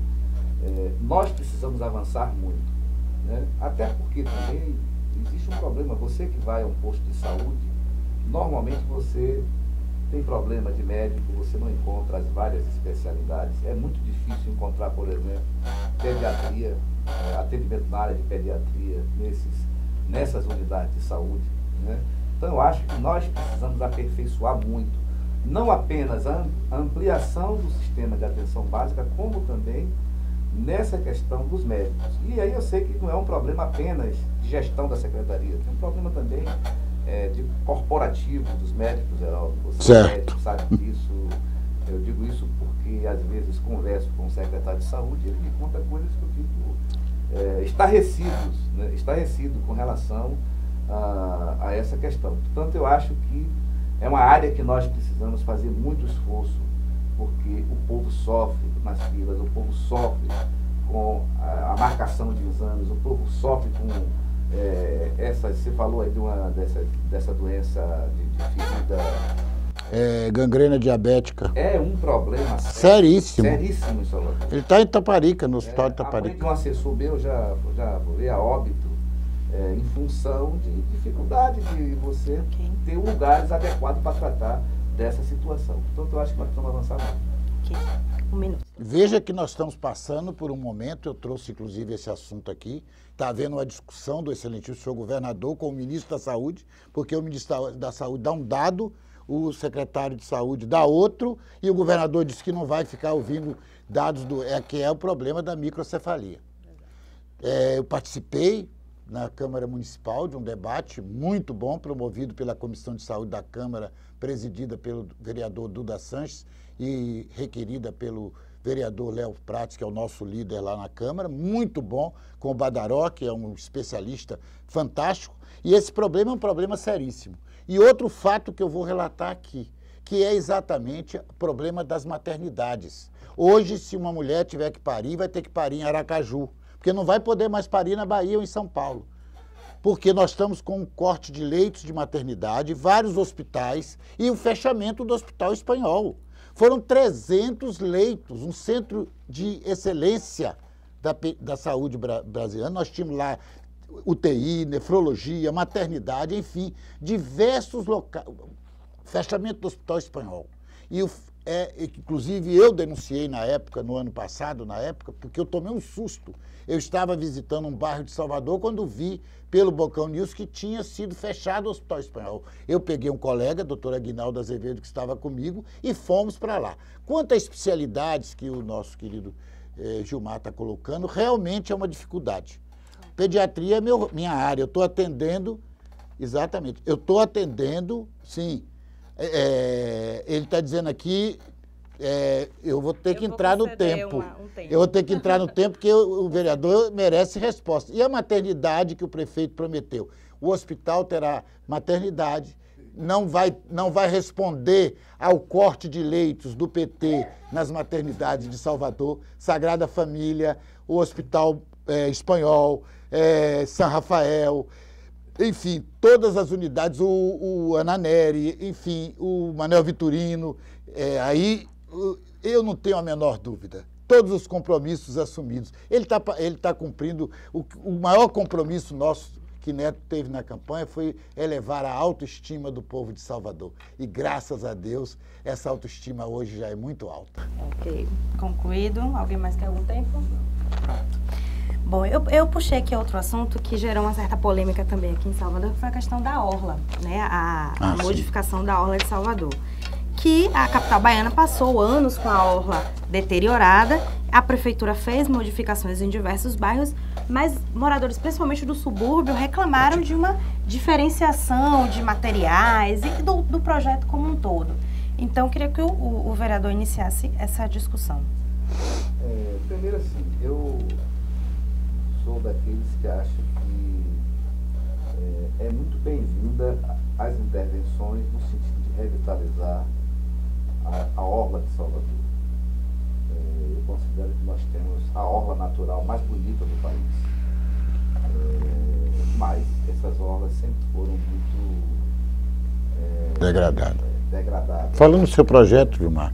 nós precisamos avançar muito. Né? Até porque também existe um problema. Você que vai a um posto de saúde, normalmente você tem problema de médico, você não encontra as várias especialidades. É muito difícil encontrar, por exemplo, pediatria, atendimento na área de pediatria nessas unidades de saúde. Né? Então eu acho que nós precisamos aperfeiçoar muito, não apenas a ampliação do sistema de atenção básica, como também nessa questão dos médicos. E aí eu sei que não é um problema apenas de gestão da secretaria, tem um problema também de corporativo dos médicos, Geraldo. Você é médico, sabe disso. Eu digo isso porque às vezes converso com o secretário de saúde e ele me conta coisas que eu fico estarrecido com relação a essa questão. Portanto, eu acho que é uma área que nós precisamos fazer muito esforço, porque o povo sofre nas filas, o povo sofre com a marcação de exames, o povo sofre com você falou aí dessa doença de ferida. Gangrena diabética. É um problema seríssimo em Salvador. Ele está em Itaparica, no hospital de Itaparica. A mãe de um assessor meu já veio a óbito em função de dificuldade de você ter lugares adequados para tratar dessa situação. Portanto, eu acho que nós precisamos avançar muito. 1 minuto. Veja que nós estamos passando por um momento, eu trouxe inclusive esse assunto aqui, está havendo uma discussão do excelentíssimo senhor governador com o ministro da Saúde, porque o ministro da Saúde dá um dado, o secretário de Saúde dá outro, e o governador disse que não vai ficar ouvindo dados que é o problema da microcefalia. Eu participei na Câmara Municipal de um debate muito bom, promovido pela Comissão de Saúde da Câmara, presidida pelo vereador Duda Sanches e requerida pelo vereador Léo Prates, que é o nosso líder lá na Câmara, muito bom, com o Badaró, que é um especialista fantástico, e esse problema é um problema seríssimo. E outro fato que eu vou relatar aqui, que é exatamente o problema das maternidades. Hoje, se uma mulher tiver que parir, vai ter que parir em Aracaju, porque não vai poder mais parir na Bahia ou em São Paulo. Porque nós estamos com um corte de leitos de maternidade, vários hospitais e o fechamento do Hospital Espanhol. Foram 300 leitos, um centro de excelência da saúde brasileira. Nós tínhamos lá UTI, nefrologia, maternidade, enfim, diversos locais. Fechamento do Hospital Espanhol. Inclusive, eu denunciei na época, no ano passado, porque eu tomei um susto. Eu estava visitando um bairro de Salvador quando vi pelo Bocão News que tinha sido fechado o Hospital Espanhol. Eu peguei um colega, doutor Aguinaldo Azevedo, que estava comigo, e fomos para lá. Quanto a especialidades que o nosso querido Gilmar está colocando, realmente é uma dificuldade. Pediatria é minha área, eu estou atendendo, exatamente, eu estou atendendo, sim. Ele está dizendo aqui, eu vou ter que entrar no tempo. Eu vou ter que entrar no tempo porque o vereador merece resposta. E a maternidade que o prefeito prometeu? O hospital terá maternidade, não vai responder ao corte de leitos do PT nas maternidades de Salvador, Sagrada Família, o Hospital Espanhol, São Rafael, enfim, todas as unidades, o Ananeri, enfim, o Manuel Vitorino, aí eu não tenho a menor dúvida. Todos os compromissos assumidos. Ele tá cumprindo, o maior compromisso nosso que Neto teve na campanha foi elevar a autoestima do povo de Salvador. E graças a Deus, essa autoestima hoje já é muito alta. Ok, concluído. Alguém mais quer algum tempo? Pronto. Bom, eu puxei aqui outro assunto que gerou uma certa polêmica também aqui em Salvador, que foi a questão da orla, né? A modificação da orla de Salvador. Que a capital baiana passou anos com a orla deteriorada, a prefeitura fez modificações em diversos bairros, mas moradores, principalmente do subúrbio, reclamaram de uma diferenciação de materiais e do projeto como um todo. Então, eu queria que o vereador iniciasse essa discussão. Primeiro, assim, eu sou daqueles que acham que é muito bem-vinda as intervenções no sentido de revitalizar a orla de Salvador. Eu considero que nós temos a orla natural mais bonita do país. Mas essas orlas sempre foram muito degradadas. Falando no seu projeto, Gilmar,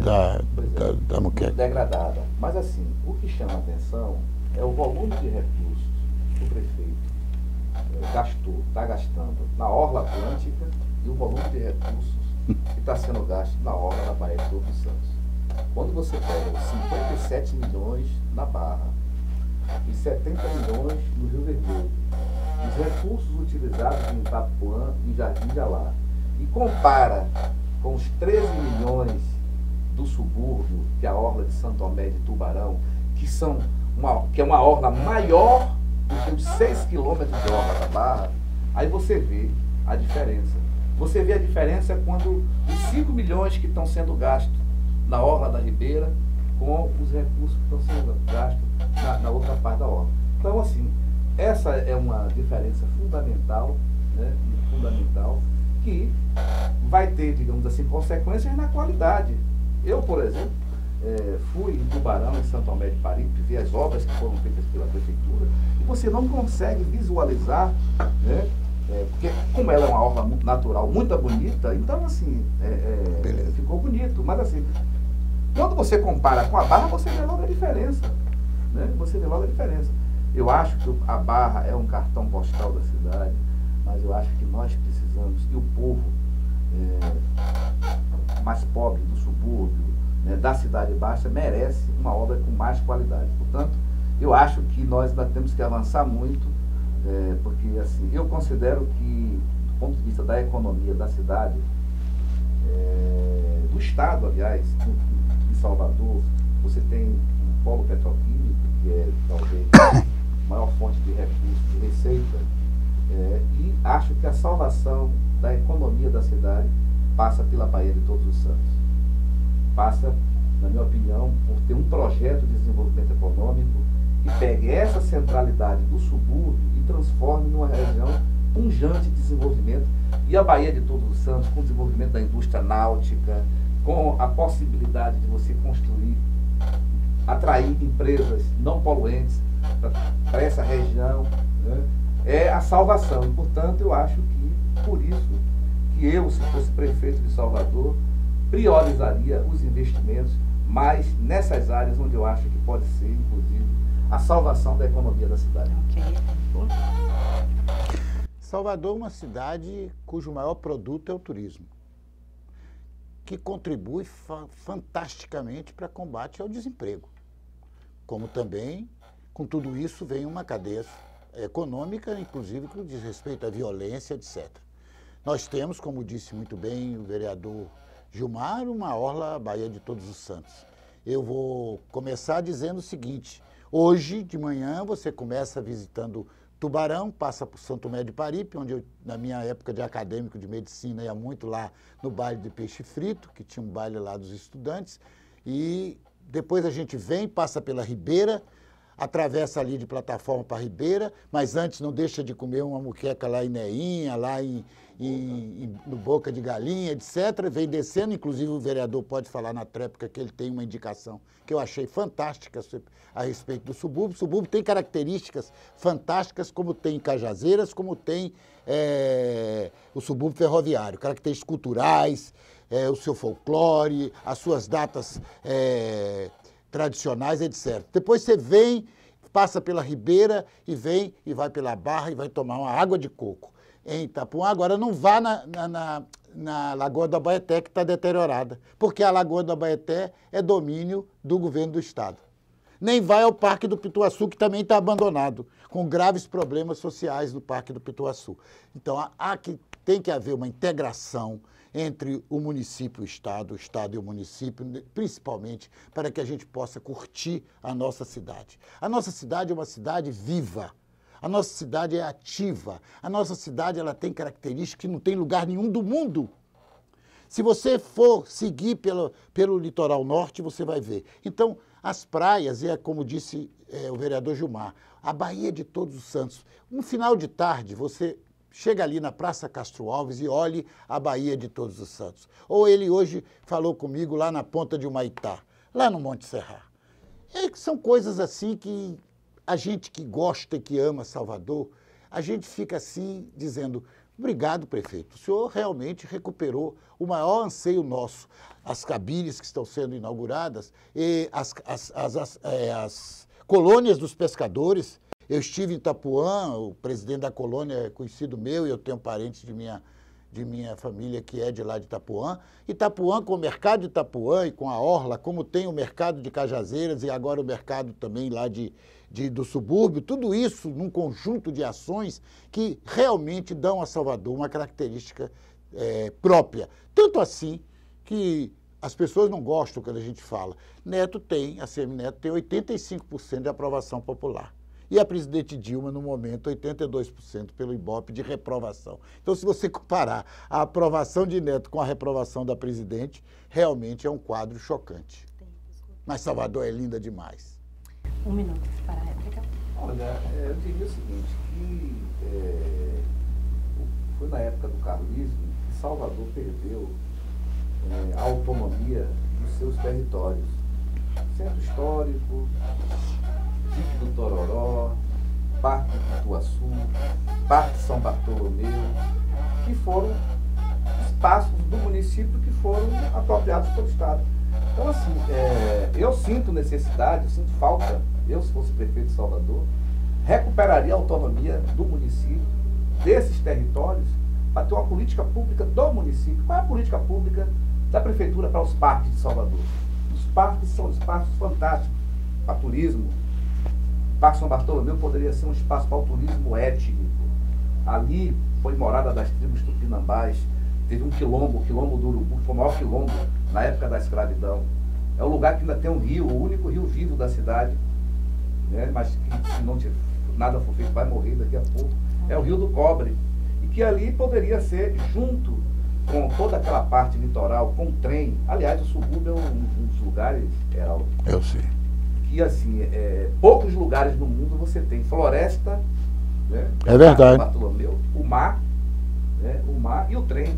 da Muqueca. Degradada. Mas assim, o que chama a atenção é o volume de recursos que o prefeito está gastando na orla atlântica e o volume de recursos que está sendo gasto na orla da Baía de Todos os Santos. Quando você pega 57 milhões na Barra e 70 milhões no Rio Vermelho, os recursos utilizados em Itapuã e Jardim de Alá, e compara com os 13 milhões do subúrbio, que é a orla de Santo Tomé de Tubarão, que é uma orla maior do que os 6 quilômetros de orla da Barra, aí você vê a diferença. Você vê a diferença quando os 5 milhões que estão sendo gastos na orla da Ribeira com os recursos que estão sendo gastos na outra parte da orla. Então, assim, essa é uma diferença fundamental, né, que vai ter, digamos assim, consequências na qualidade. Eu, por exemplo, fui em Tubarão, em Santo Tomé de Paripe, vi as obras que foram feitas pela prefeitura, e você não consegue visualizar, né, porque como ela é uma orla natural muito bonita, então assim, ficou bonito, mas assim, quando você compara com a Barra, você vê logo a diferença, né? Você vê logo a diferença. Eu acho que a Barra é um cartão postal da cidade, mas eu acho que nós precisamos, e o povo mais pobre do subúrbio, né, da Cidade Baixa, merece uma obra com mais qualidade. Portanto, eu acho que nós ainda temos que avançar muito, porque assim, eu considero que, do ponto de vista da economia da cidade, do Estado, aliás, em Salvador, você tem um polo petroquímico, que é talvez a maior fonte de recursos, de receita, e acho que a salvação da economia da cidade passa pela Baía de Todos os Santos. Passa, na minha opinião, por ter um projeto de desenvolvimento econômico que pegue essa centralidade do subúrbio e transforme numa região pujante de desenvolvimento. E a Baía de Todos os Santos, com o desenvolvimento da indústria náutica, com a possibilidade de você construir, atrair empresas não poluentes para essa região, né, é a salvação. E, portanto, eu acho que, por isso, que eu, se fosse prefeito de Salvador, priorizaria os investimentos mais nessas áreas onde eu acho que pode ser, inclusive, a salvação da economia da cidade. Ok. Salvador é uma cidade cujo maior produto é o turismo, que contribui fantasticamente para combate ao desemprego. Como também, com tudo isso, vem uma cadeia econômica, inclusive que diz respeito à violência, etc. Nós temos, como disse muito bem o vereador Gilmar, uma orla Baía de Todos os Santos. eu vou começar dizendo o seguinte: hoje de manhã você começa visitando Tubarão, passa por Santo Tomé de Paripe, onde eu, na minha época de acadêmico de medicina, ia muito lá no baile de Peixe Frito, que tinha um baile lá dos estudantes, e depois a gente vem, passa pela Ribeira, atravessa ali de Plataforma para Ribeira, mas antes não deixa de comer uma muqueca lá em Neinha, lá no Boca de Galinha, etc. Vem descendo, inclusive o vereador pode falar na tréplica que ele tem uma indicação que eu achei fantástica a respeito do subúrbio. O subúrbio tem características fantásticas, como tem em Cajazeiras, como tem o subúrbio ferroviário, características culturais, o seu folclore, as suas datas tradicionais, etc. Depois você vem, passa pela Ribeira e vem e vai pela Barra e vai tomar uma água de coco em Itapuã. Agora não vá na Lagoa do Abaeté, que está deteriorada, porque a Lagoa do Abaeté é domínio do governo do estado. Nem vai ao Parque do Pituaçu, que também está abandonado, com graves problemas sociais do Parque do Pituaçu. Então, tem que haver uma integração entre o município e o estado e o município, principalmente para que a gente possa curtir a nossa cidade. A nossa cidade é uma cidade viva, a nossa cidade é ativa, a nossa cidade ela tem características que não tem lugar nenhum do mundo. Se você for seguir pelo litoral norte, você vai ver. Então, as praias, como disse o vereador Gilmar, a Baía de Todos os Santos, no final de tarde, você chega ali na Praça Castro Alves e olhe a Baía de Todos os Santos. Ou ele hoje falou comigo lá na ponta de Humaitá, lá no Monte Serra. São coisas assim que a gente que gosta e que ama Salvador, a gente fica assim dizendo: obrigado, prefeito, o senhor realmente recuperou o maior anseio nosso. As cabines que estão sendo inauguradas, e as colônias dos pescadores. Eu estive em Itapuã, o presidente da colônia é conhecido meu, e eu tenho parentes de minha família que é de lá de Itapuã. Itapuã, com o mercado de Itapuã e com a orla, como tem o mercado de Cajazeiras e agora o mercado também lá do subúrbio, tudo isso num conjunto de ações que realmente dão a Salvador uma característica própria. Tanto assim que as pessoas não gostam quando a gente fala. A Semineto tem 85% de aprovação popular. E a presidente Dilma, no momento, 82% pelo Ibope de reprovação. Então, se você comparar a aprovação de Neto com a reprovação da presidente, realmente é um quadro chocante. Mas Salvador é linda demais. 1 minuto para a réplica. Olha, eu diria o seguinte, que foi na época do carlismo que Salvador perdeu a autonomia dos seus territórios. Centro histórico, Dique do Tororó, Parque do Pituaçu, Parque São Bartolomeu, que foram espaços do município que foram apropriados pelo Estado. Então, assim, eu sinto necessidade, eu sinto falta, eu, se fosse prefeito de Salvador, recuperaria a autonomia do município, desses territórios, para ter uma política pública do município. Qual é a política pública da prefeitura para os parques de Salvador? Os parques são espaços fantásticos para turismo. O Parque São Bartolomeu poderia ser um espaço para o turismo étnico. Ali foi morada das tribos tupinambás, teve um quilombo, o quilombo do Urubu, que foi o maior quilombo na época da escravidão. É um lugar que ainda tem um rio, o único rio vivo da cidade, né? Mas que se não nada for feito vai morrer daqui a pouco. É o Rio do Cobre. E que ali poderia ser, junto com toda aquela parte litoral, com o trem. Aliás, o subúrbio é um dos lugares, Geraldo. Eu sei. Que, assim, poucos lugares no mundo você tem floresta, né? É verdade. Bartolomeu, o mar, né? O mar e o trem.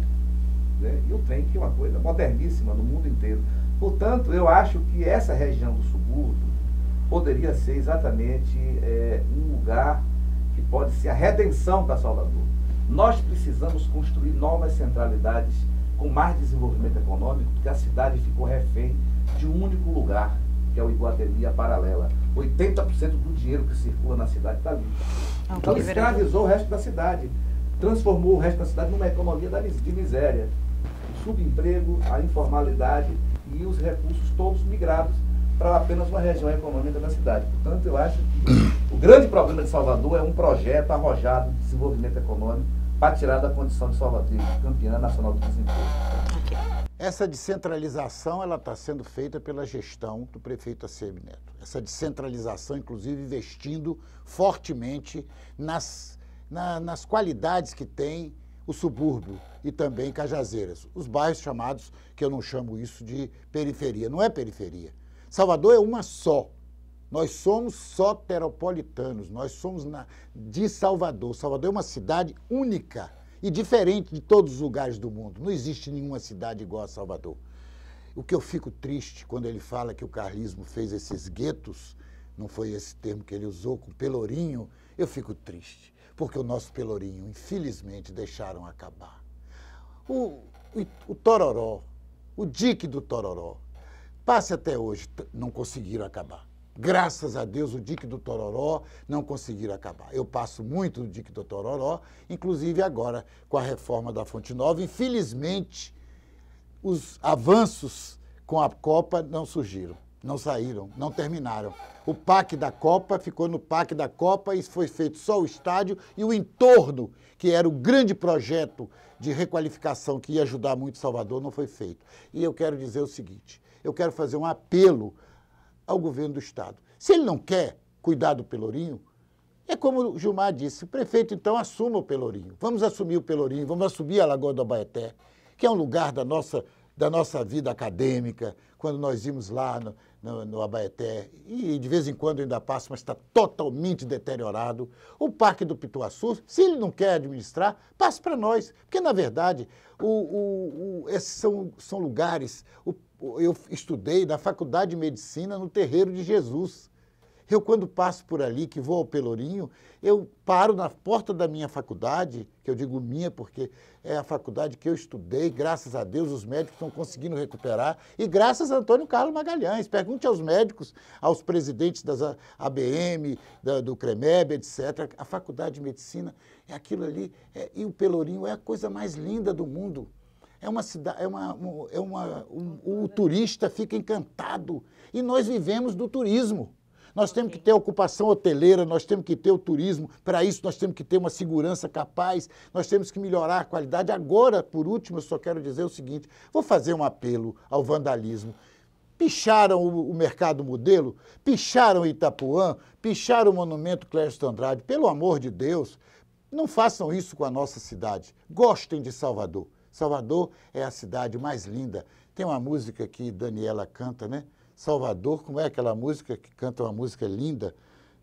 Né? E o trem, que é uma coisa moderníssima no mundo inteiro. Portanto, eu acho que essa região do subúrbio poderia ser exatamente um lugar que pode ser a redenção para Salvador. Nós precisamos construir novas centralidades com mais desenvolvimento econômico, porque a cidade ficou refém de um único lugar, que é o Iguatemi, a Paralela. 80% do dinheiro que circula na cidade está ali. Então escravizou o resto da cidade, transformou o resto da cidade numa economia de miséria. O subemprego, a informalidade e os recursos todos migrados para apenas uma região econômica da cidade. Portanto, eu acho que o grande problema de Salvador é um projeto arrojado de desenvolvimento econômico para tirar da condição de Salvador, de campeã nacional do desemprego. Ok. Essa descentralização ela está sendo feita pela gestão do prefeito ACM Neto. Essa descentralização, inclusive, investindo fortemente nas qualidades que tem o subúrbio e também Cajazeiras. Os bairros chamados, que eu não chamo isso de periferia. Não é periferia. Salvador é uma só. Nós somos soteropolitanos, nós somos de Salvador. Salvador é uma cidade única e diferente de todos os lugares do mundo. Não existe nenhuma cidade igual a Salvador. O que eu fico triste quando ele fala que o carlismo fez esses guetos, não foi esse termo que ele usou, com pelourinho, eu fico triste, porque o nosso pelourinho, infelizmente, deixaram acabar. O Tororó, o dique do Tororó, passe até hoje, não conseguiram acabar. Graças a Deus, o dique do Tororó não conseguiram acabar. Eu passo muito do dique do Tororó, inclusive agora com a reforma da Fonte Nova. Infelizmente, os avanços com a Copa não surgiram, não saíram, não terminaram. O PAC da Copa ficou no PAC da Copa e foi feito só o estádio e o entorno, que era o grande projeto de requalificação que ia ajudar muito Salvador, não foi feito. E eu quero dizer o seguinte, eu quero fazer um apelo ao governo do Estado. Se ele não quer cuidar do Pelourinho, é como o Gilmar disse, o prefeito então assuma o Pelourinho. Vamos assumir o Pelourinho, vamos assumir a Lagoa do Abaeté, que é um lugar da nossa vida acadêmica, quando nós íamos lá no Abaeté, e de vez em quando ainda passa, mas está totalmente deteriorado. O Parque do Pituaçu, se ele não quer administrar, passe para nós, porque na verdade esses são lugares. Eu estudei na Faculdade de Medicina no Terreiro de Jesus. Eu, quando passo por ali, que vou ao Pelourinho, eu paro na porta da minha faculdade, que eu digo minha porque é a faculdade que eu estudei, graças a Deus os médicos estão conseguindo recuperar, e graças a Antônio Carlos Magalhães. Pergunte aos médicos, aos presidentes das ABM, do CREMEB, etc. A Faculdade de Medicina é aquilo ali, e o Pelourinho é a coisa mais linda do mundo. É uma cidade, o turista fica encantado. E nós vivemos do turismo. Nós temos que ter a ocupação hoteleira, nós temos que ter o turismo. Para isso, nós temos que ter uma segurança capaz, nós temos que melhorar a qualidade. Agora, por último, eu só quero dizer o seguinte, vou fazer um apelo ao vandalismo. Picharam o Mercado Modelo, picharam Itapuã, picharam o Monumento Clériston Andrade. Pelo amor de Deus, não façam isso com a nossa cidade. Gostem de Salvador. Salvador é a cidade mais linda. Tem uma música que Daniela canta, né? Salvador, como é aquela música que canta uma música linda?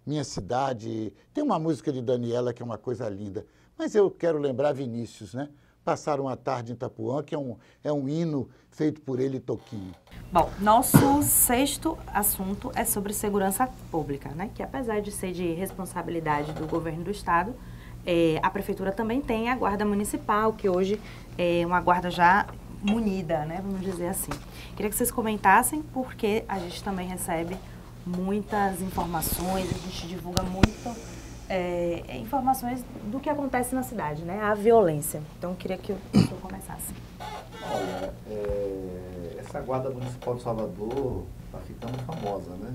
Minha cidade. Tem uma música de Daniela que é uma coisa linda. Mas eu quero lembrar Vinícius, né? Passaram uma tarde em Itapuã, que é um hino feito por ele e Toquinho. Bom, nosso sexto assunto é sobre segurança pública, né? Que apesar de ser de responsabilidade do governo do Estado, a Prefeitura também tem a Guarda Municipal, que hoje é uma guarda já munida, né, vamos dizer assim. Queria que vocês comentassem, porque a gente também recebe muitas informações, a gente divulga muito informações do que acontece na cidade, né, a violência. Então, eu queria que o senhor começasse. Olha, essa Guarda Municipal de Salvador está ficando famosa, né?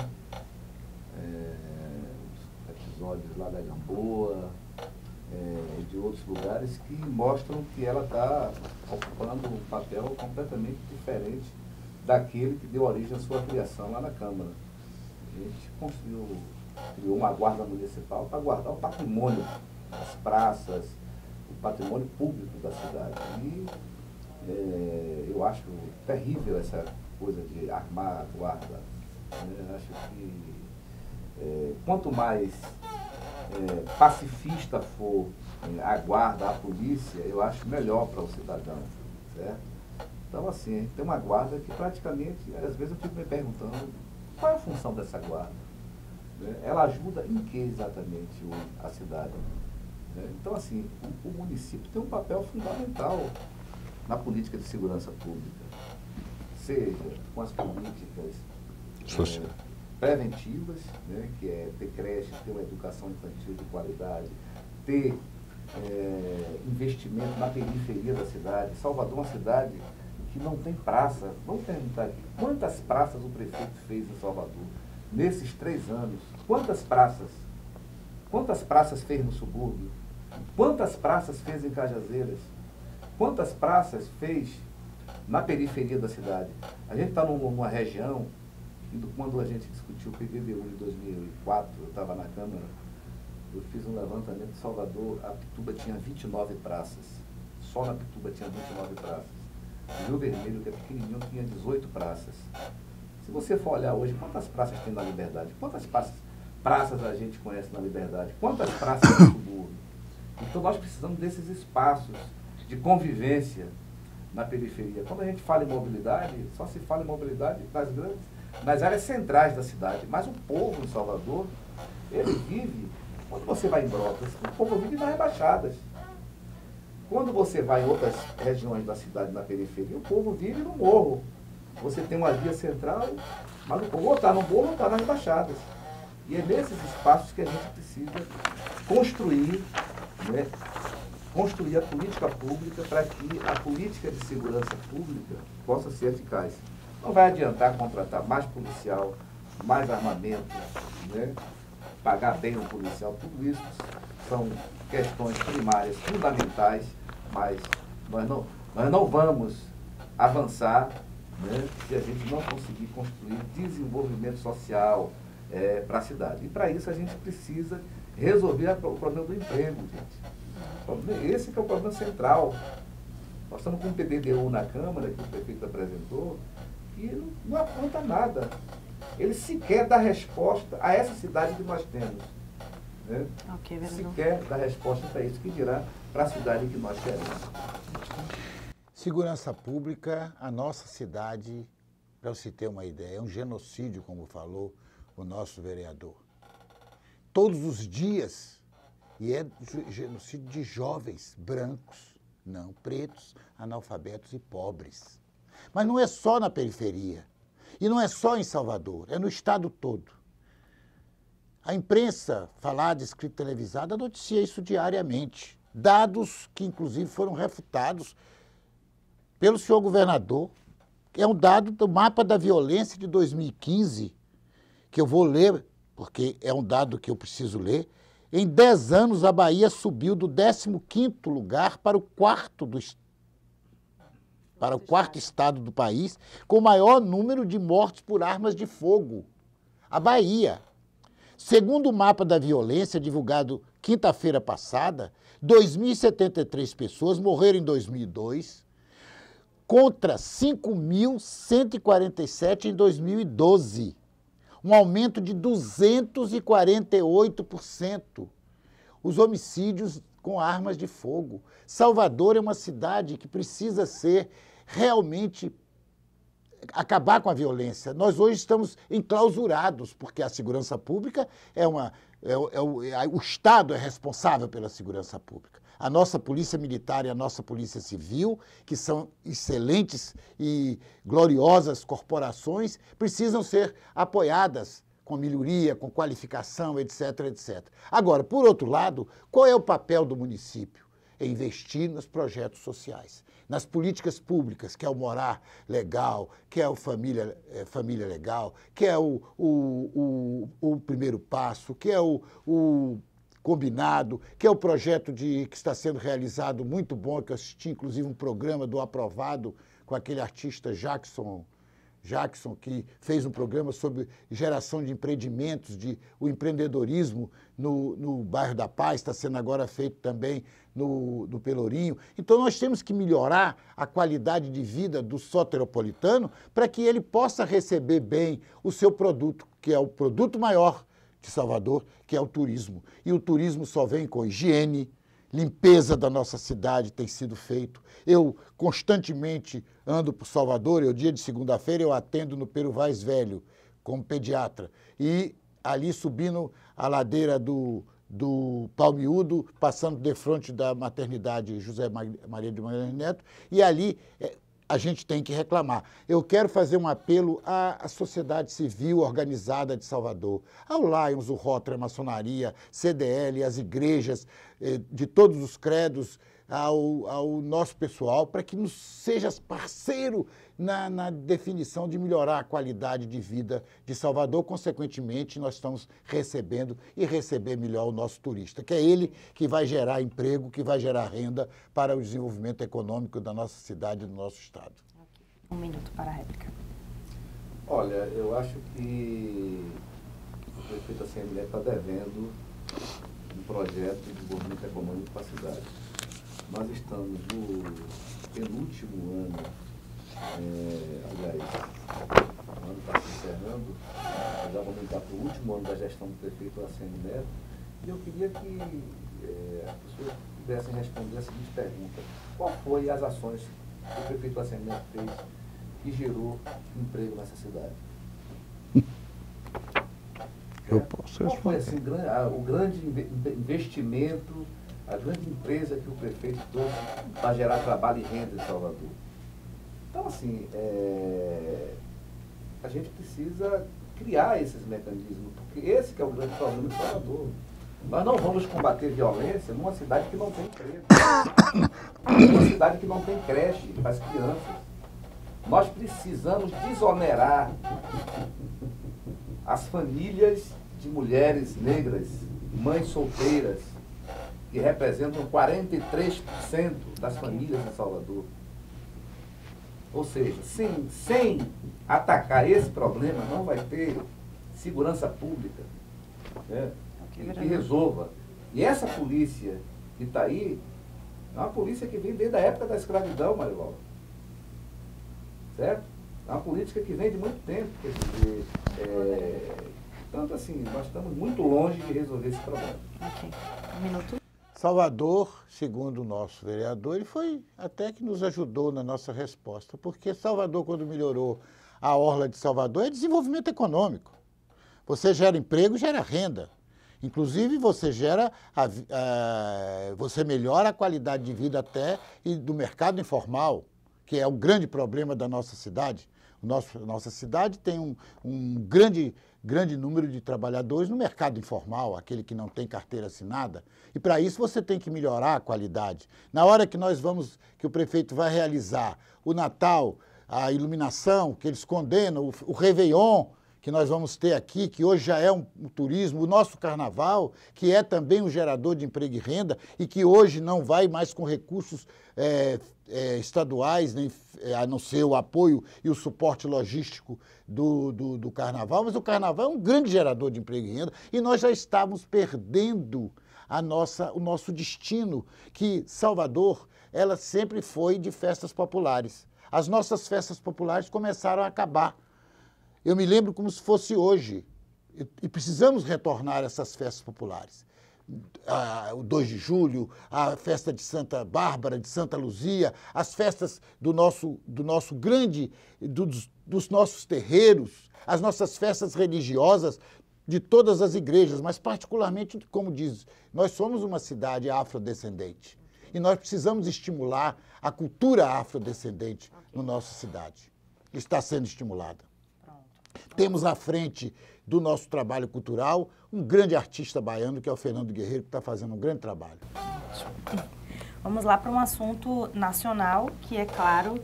Os episódios lá da Gamboa, de outros lugares que mostram que ela está ocupando um papel completamente diferente daquele que deu origem à sua criação lá na Câmara. A gente criou uma guarda municipal para guardar o patrimônio, as praças, o patrimônio público da cidade. E eu acho terrível essa coisa de armar a guarda. Acho que quanto mais pacifista for a guarda, a polícia, eu acho melhor para o cidadão, certo? Então, assim, a gente tem uma guarda que praticamente, às vezes eu fico me perguntando, qual é a função dessa guarda? Ela ajuda em que exatamente a cidade? Então, assim, o município tem um papel fundamental na política de segurança pública, seja com as políticas preventivas, né, que é ter creche, ter uma educação infantil de qualidade, ter investimento na periferia da cidade. Salvador é uma cidade que não tem praça. Vamos perguntar aqui, quantas praças o prefeito fez em Salvador nesses 3 anos? Quantas praças fez no subúrbio? Quantas praças fez em Cajazeiras? Quantas praças fez na periferia da cidade? A gente está numa região, quando a gente discutiu o PPBU de 2004, eu estava na Câmara, eu fiz um levantamento em Salvador, a Pituba tinha 29 praças. Só na Pituba tinha 29 praças. O Rio Vermelho, que é pequenininho, tinha 18 praças. Se você for olhar hoje, quantas praças tem na Liberdade? Quantas praças a gente conhece na Liberdade? Quantas praças no subúrbio? Então nós precisamos desses espaços de convivência na periferia. Quando a gente fala em mobilidade, só se fala em mobilidade nas áreas centrais da cidade. Mas o povo em Salvador, ele vive, quando você vai em Brotas, o povo vive nas rebaixadas. Quando você vai em outras regiões da cidade, na periferia, o povo vive no morro. Você tem uma via central, mas o povo ou está no morro ou está nas rebaixadas. E é nesses espaços que a gente precisa construir, né, construir a política pública para que a política de segurança pública possa ser eficaz. Não vai adiantar contratar mais policial, mais armamento, né, pagar bem o policial, tudo isso são questões primárias, fundamentais, mas nós não vamos avançar, né, se a gente não conseguir construir desenvolvimento social para a cidade. E para isso a gente precisa resolver o problema do emprego, gente. Esse que é o problema central. Nós estamos com um PDDU na Câmara, que o prefeito apresentou, que não aponta nada. Ele sequer dá resposta a essa cidade que nós temos. Né? Okay, sequer dá resposta para isso, que dirá para a cidade que nós queremos. Segurança pública, a nossa cidade, para você ter uma ideia, é um genocídio, como falou o nosso vereador. Todos os dias, e é genocídio de jovens brancos, não pretos, analfabetos e pobres. Mas não é só na periferia, e não é só em Salvador, é no estado todo. A imprensa falada, escrita, televisada, noticia isso diariamente. Dados que, inclusive, foram refutados pelo senhor governador. É um dado do mapa da violência de 2015, que eu vou ler, porque é um dado que eu preciso ler. Em 10 anos, a Bahia subiu do 15º lugar para o quarto estado do país, com o maior número de mortes por armas de fogo. A Bahia. Segundo o mapa da violência, divulgado quinta-feira passada, 2.073 pessoas morreram em 2002, contra 5.147 em 2012. Um aumento de 248%. Os homicídios com armas de fogo. Salvador é uma cidade que precisa ser realmente acabar com a violência. Nós hoje estamos enclausurados, porque a segurança pública o Estado é responsável pela segurança pública. A nossa polícia militar e a nossa polícia civil, que são excelentes e gloriosas corporações, precisam ser apoiadas com melhoria, com qualificação, etc, etc. Agora, por outro lado, qual é o papel do município? É investir nos projetos sociais, nas políticas públicas, que é o morar legal, que é o família legal, que é o primeiro passo, que é o combinado, que é o projeto que está sendo realizado muito bom, que eu assisti, inclusive, um programa do Aprovado com aquele artista Jackson, que fez um programa sobre geração de empreendimentos, o empreendedorismo no bairro da Paz, está sendo agora feito também no Pelourinho. Então, nós temos que melhorar a qualidade de vida do soteropolitano para que ele possa receber bem o seu produto, que é o produto maior de Salvador, que é o turismo. E o turismo só vem com higiene, limpeza da nossa cidade tem sido feito. Eu constantemente ando por Salvador, dia de segunda-feira eu atendo no Pero Vaz Velho, como pediatra. E ali subindo a ladeira do Palmiúdo, passando de frente da maternidade José Maria de Magalhães Neto, e ali a gente tem que reclamar. Eu quero fazer um apelo à sociedade civil organizada de Salvador, ao Lions, o Rotary, a maçonaria, CDL, as igrejas de todos os credos, ao nosso pessoal para que nos seja parceiro na definição de melhorar a qualidade de vida de Salvador. Consequentemente, nós estamos recebendo e receber melhor o nosso turista, que é ele que vai gerar emprego, que vai gerar renda para o desenvolvimento econômico da nossa cidade e do nosso estado. Um minuto para a réplica. Olha, eu acho que o prefeito da Assembleia está devendo um projeto de desenvolvimento econômico para a cidade. Nós estamos no penúltimo ano, aliás, o ano está se encerrando, já vamos entrar para o último ano da gestão do prefeito Assemi Neto, e eu queria que as pessoas pudessem responder a seguinte pergunta: qual foi as ações que o prefeito Assemi Neto fez que gerou emprego nessa cidade? Eu posso Qual foi assim, o grande investimento, a grande empresa que o prefeito trouxe para gerar trabalho e renda em Salvador? Então, assim, a gente precisa criar esses mecanismos, porque esse que é o grande problema de Salvador. Nós não vamos combater violência numa cidade que não tem emprego, numa cidade que não tem creche para as crianças. Nós precisamos desonerar as famílias de mulheres negras, mães solteiras, que representam 43% das famílias em Salvador. Ou seja, sem atacar esse problema, não vai ter segurança pública, né, que resolva. E essa polícia que está aí, é uma polícia que vem desde a época da escravidão, Marivaldo. Certo? É uma política que vem de muito tempo. Quer dizer, tanto assim, nós estamos muito longe de resolver esse problema. Ok. Um minuto. Salvador, segundo o nosso vereador, ele foi até que nos ajudou na nossa resposta, porque Salvador, quando melhorou a orla de Salvador, é desenvolvimento econômico. Você gera emprego, gera renda. Inclusive, você você melhora a qualidade de vida até do mercado informal, que é o grande problema da nossa cidade. Nossa cidade tem um grande número de trabalhadores no mercado informal, aquele que não tem carteira assinada, e para isso você tem que melhorar a qualidade. Na hora que que o prefeito vai realizar o Natal, a iluminação, que eles condenam, o Réveillon, que nós vamos ter aqui, que hoje já é um turismo, o nosso carnaval, que é também um gerador de emprego e renda, e que hoje não vai mais com recursos estaduais, a não ser o apoio e o suporte logístico do carnaval, mas o carnaval é um grande gerador de emprego e renda, e nós já estamos perdendo o nosso destino, que Salvador, ela sempre foi de festas populares. As nossas festas populares começaram a acabar. Eu me lembro como se fosse hoje, e precisamos retornar essas festas populares. O 2 de julho, a festa de Santa Bárbara, de Santa Luzia, as festas dos nossos terreiros, as nossas festas religiosas de todas as igrejas, mas particularmente, como diz, nós somos uma cidade afrodescendente e nós precisamos estimular a cultura afrodescendente na nossa cidade. Está sendo estimulada. Temos à frente do nosso trabalho cultural um grande artista baiano, que é o Fernando Guerreiro, que está fazendo um grande trabalho. Vamos lá para um assunto nacional, que é claro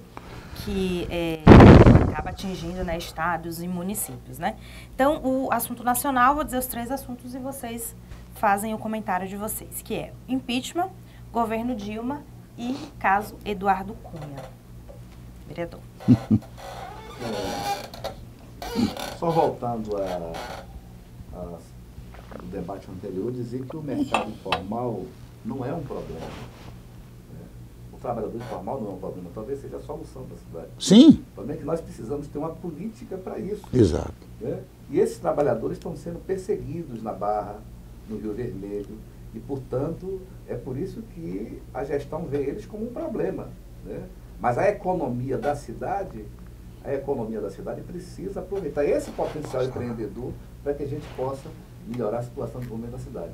que acaba atingindo, né, estados e municípios, né? Então, o assunto nacional, vou dizer os 3 assuntos e vocês fazem o comentário de vocês, que é impeachment, governo Dilma e caso Eduardo Cunha. Vereador. Só voltando ao debate anterior, dizer que o mercado informal não é um problema. O trabalhador informal não é um problema, talvez seja a solução da cidade. Sim. O problema é que nós precisamos ter uma política para isso. Exato. Né? E esses trabalhadores estão sendo perseguidos na Barra, no Rio Vermelho, e, portanto, é por isso que a gestão vê eles como um problema. Né? Mas a economia da cidade precisa aproveitar esse potencial empreendedor para que a gente possa melhorar a situação do desenvolvimento da cidade.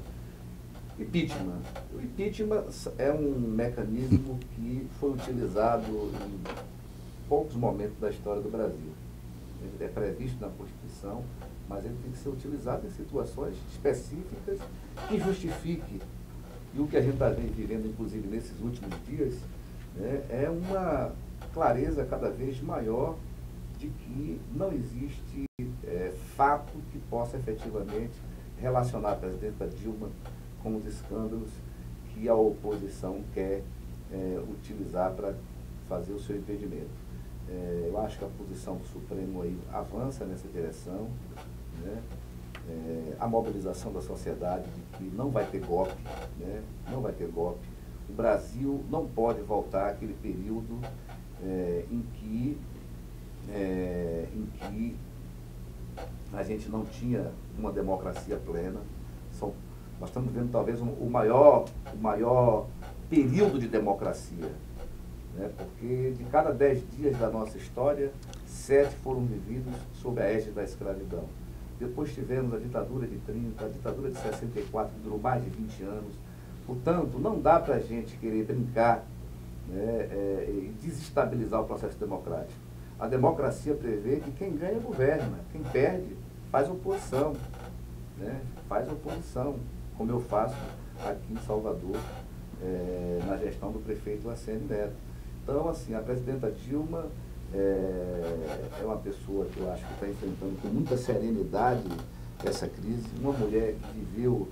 Impeachment. O impeachment é um mecanismo que foi utilizado em poucos momentos da história do Brasil. Ele é previsto na Constituição, mas ele tem que ser utilizado em situações específicas que justifique E o que a gente está vivendo, inclusive, nesses últimos dias, né, é uma clareza cada vez maior de que não existe fato que possa efetivamente relacionar a presidenta Dilma com os escândalos que a oposição quer utilizar para fazer o seu impedimento. Eu acho que a posição do Supremo aí avança nessa direção, né? A mobilização da sociedade de que não vai ter golpe, né? Não vai ter golpe. O Brasil não pode voltar àquele período em que a gente não tinha uma democracia plena. Nós estamos vendo talvez o maior período de democracia, né? Porque de cada 10 dias da nossa história, 7 foram vividos sob a égide da escravidão. Depois tivemos a ditadura de 30, a ditadura de 64, que durou mais de 20 anos. Portanto, não dá para a gente querer brincar, né, e desestabilizar o processo democrático. A democracia prevê que quem ganha governa, quem perde faz oposição, né? Faz oposição, como eu faço aqui em Salvador, na gestão do prefeito Assemi Neto. Então, assim, a presidenta Dilma é uma pessoa que eu acho que está enfrentando com muita serenidade essa crise, uma mulher que viveu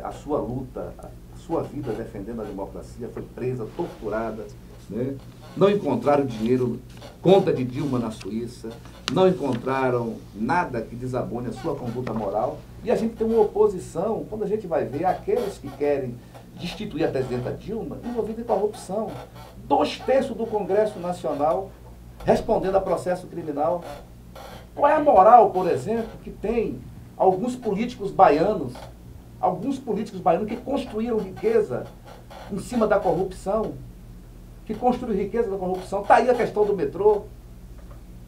a sua luta, a sua vida defendendo a democracia, foi presa, torturada, né? Não encontraram dinheiro, conta de Dilma na Suíça, não encontraram nada que desabone a sua conduta moral, e a gente tem uma oposição, quando a gente vai ver aqueles que querem destituir a presidenta Dilma, envolvida em corrupção. 2/3 do Congresso Nacional respondendo a processo criminal. Qual é a moral, por exemplo, que tem alguns políticos baianos que construíram riqueza em cima da corrupção, que construíram riqueza da corrupção? Está aí a questão do metrô.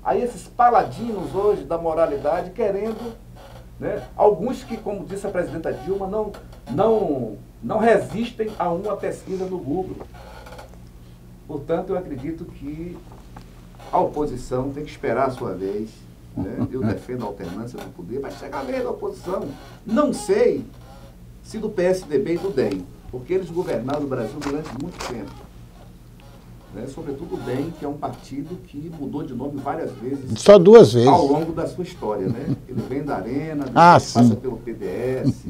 Aí esses paladinos hoje da moralidade querendo, né, alguns que, como disse a presidenta Dilma, não resistem a uma pesquisa no Google. Portanto, eu acredito que a oposição tem que esperar a sua vez, né? Eu defendo a alternância do poder, mas chega a vez da oposição. Não sei se do PSDB e do DEM, porque eles governaram o Brasil durante muito tempo, né? Sobretudo o DEM, que é um partido que mudou de nome várias vezes. Só 2 vezes. Ao longo da sua história, né? Ele vem da Arena, depois passa pelo PDS,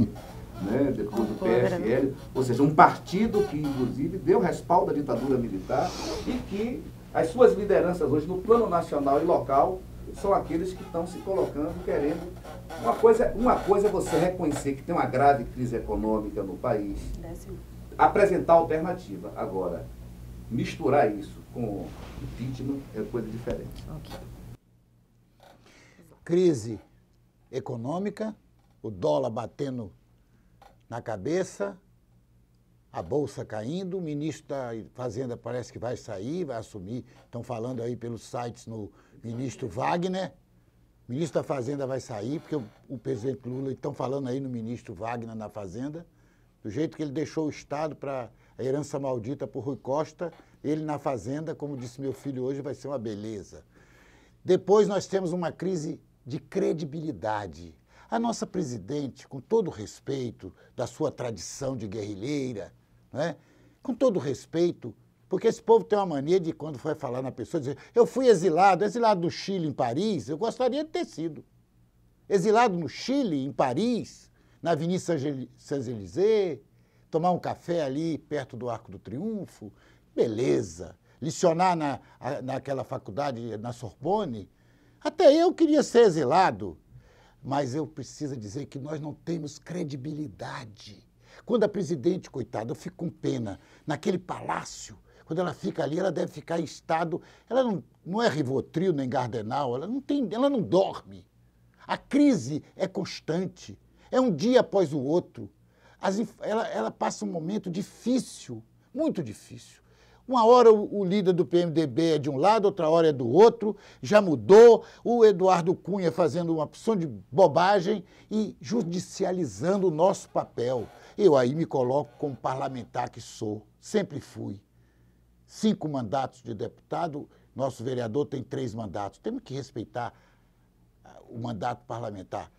né? Depois do PFL, ou seja, um partido que, inclusive, deu respaldo à ditadura militar e que as suas lideranças hoje no plano nacional e local são aqueles que estão se colocando, querendo. Uma coisa é você reconhecer que tem uma grave crise econômica no país, apresentar alternativa. Agora, misturar isso com impeachment é coisa diferente. Okay. Crise econômica, o dólar batendo na cabeça, a Bolsa caindo, o ministro da Fazenda parece que vai sair, vai assumir, estão falando aí pelos sites no ministro Wagner, o ministro da Fazenda vai sair, porque o presidente Lula, estão falando aí no ministro Wagner na Fazenda, do jeito que ele deixou o Estado para a herança maldita por Rui Costa, ele na Fazenda, como disse meu filho hoje, vai ser uma beleza. Depois nós temos uma crise de credibilidade. A nossa presidente, com todo o respeito da sua tradição de guerrilheira, né? Com todo o respeito, porque esse povo tem uma mania de, quando vai falar na pessoa, dizer, eu fui exilado do Chile em Paris, eu gostaria de ter sido. Exilado no Chile, em Paris, na Avenida Champs-Élysées, tomar um café ali perto do Arco do Triunfo, beleza. Licionar naquela faculdade, na Sorbonne, até eu queria ser exilado. Mas eu preciso dizer que nós não temos credibilidade. Quando a presidente, coitada, eu fico com pena, naquele palácio, quando ela fica ali, ela deve ficar em estado... Ela não é Rivotril nem Gardenal, ela não dorme. A crise é constante, é um dia após o outro. Ela passa um momento difícil, muito difícil. Uma hora o líder do PMDB é de um lado, outra hora é do outro, já mudou, o Eduardo Cunha fazendo uma opção de bobagem e judicializando o nosso papel. Eu aí me coloco como parlamentar que sou, sempre fui. 5 mandatos de deputado, nosso vereador tem 3 mandatos. Temos que respeitar o mandato parlamentar.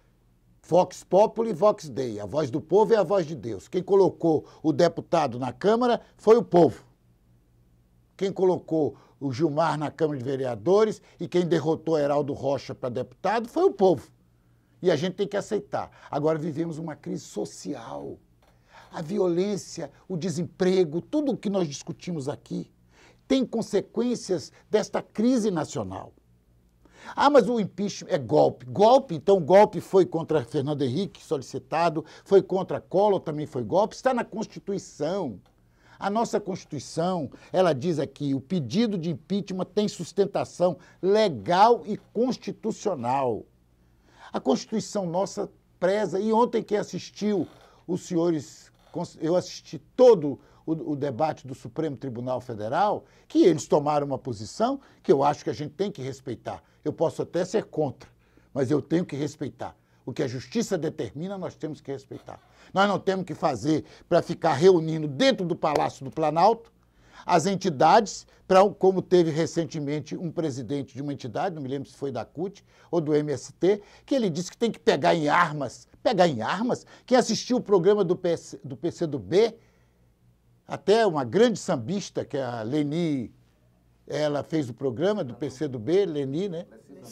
Vox Populi, Vox Dei. A voz do povo é a voz de Deus. Quem colocou o deputado na Câmara foi o povo. Quem colocou o Gilmar na Câmara de Vereadores e quem derrotou Heraldo Rocha para deputado foi o povo. E a gente tem que aceitar. Agora vivemos uma crise social. A violência, o desemprego, tudo o que nós discutimos aqui tem consequências desta crise nacional. Ah, mas o impeachment é golpe. Golpe, então golpe foi contra Fernando Henrique, solicitado, foi contra Collor, também foi golpe, está na Constituição. A nossa Constituição, ela diz aqui, o pedido de impeachment tem sustentação legal e constitucional. A Constituição nossa preza, e ontem quem assistiu, os senhores, eu assisti todo o debate do Supremo Tribunal Federal, que eles tomaram uma posição que eu acho que a gente tem que respeitar. Eu posso até ser contra, mas eu tenho que respeitar. O que a justiça determina, nós temos que respeitar. Nós não temos que fazer para ficar reunindo dentro do Palácio do Planalto as entidades, como teve recentemente um presidente de uma entidade, não me lembro se foi da CUT ou do MST, que ele disse que tem que pegar em armas. Pegar em armas? Quem assistiu o programa do PCdoB, até uma grande sambista, que é a Leni, ela fez o programa do PCdoB, Leni, né?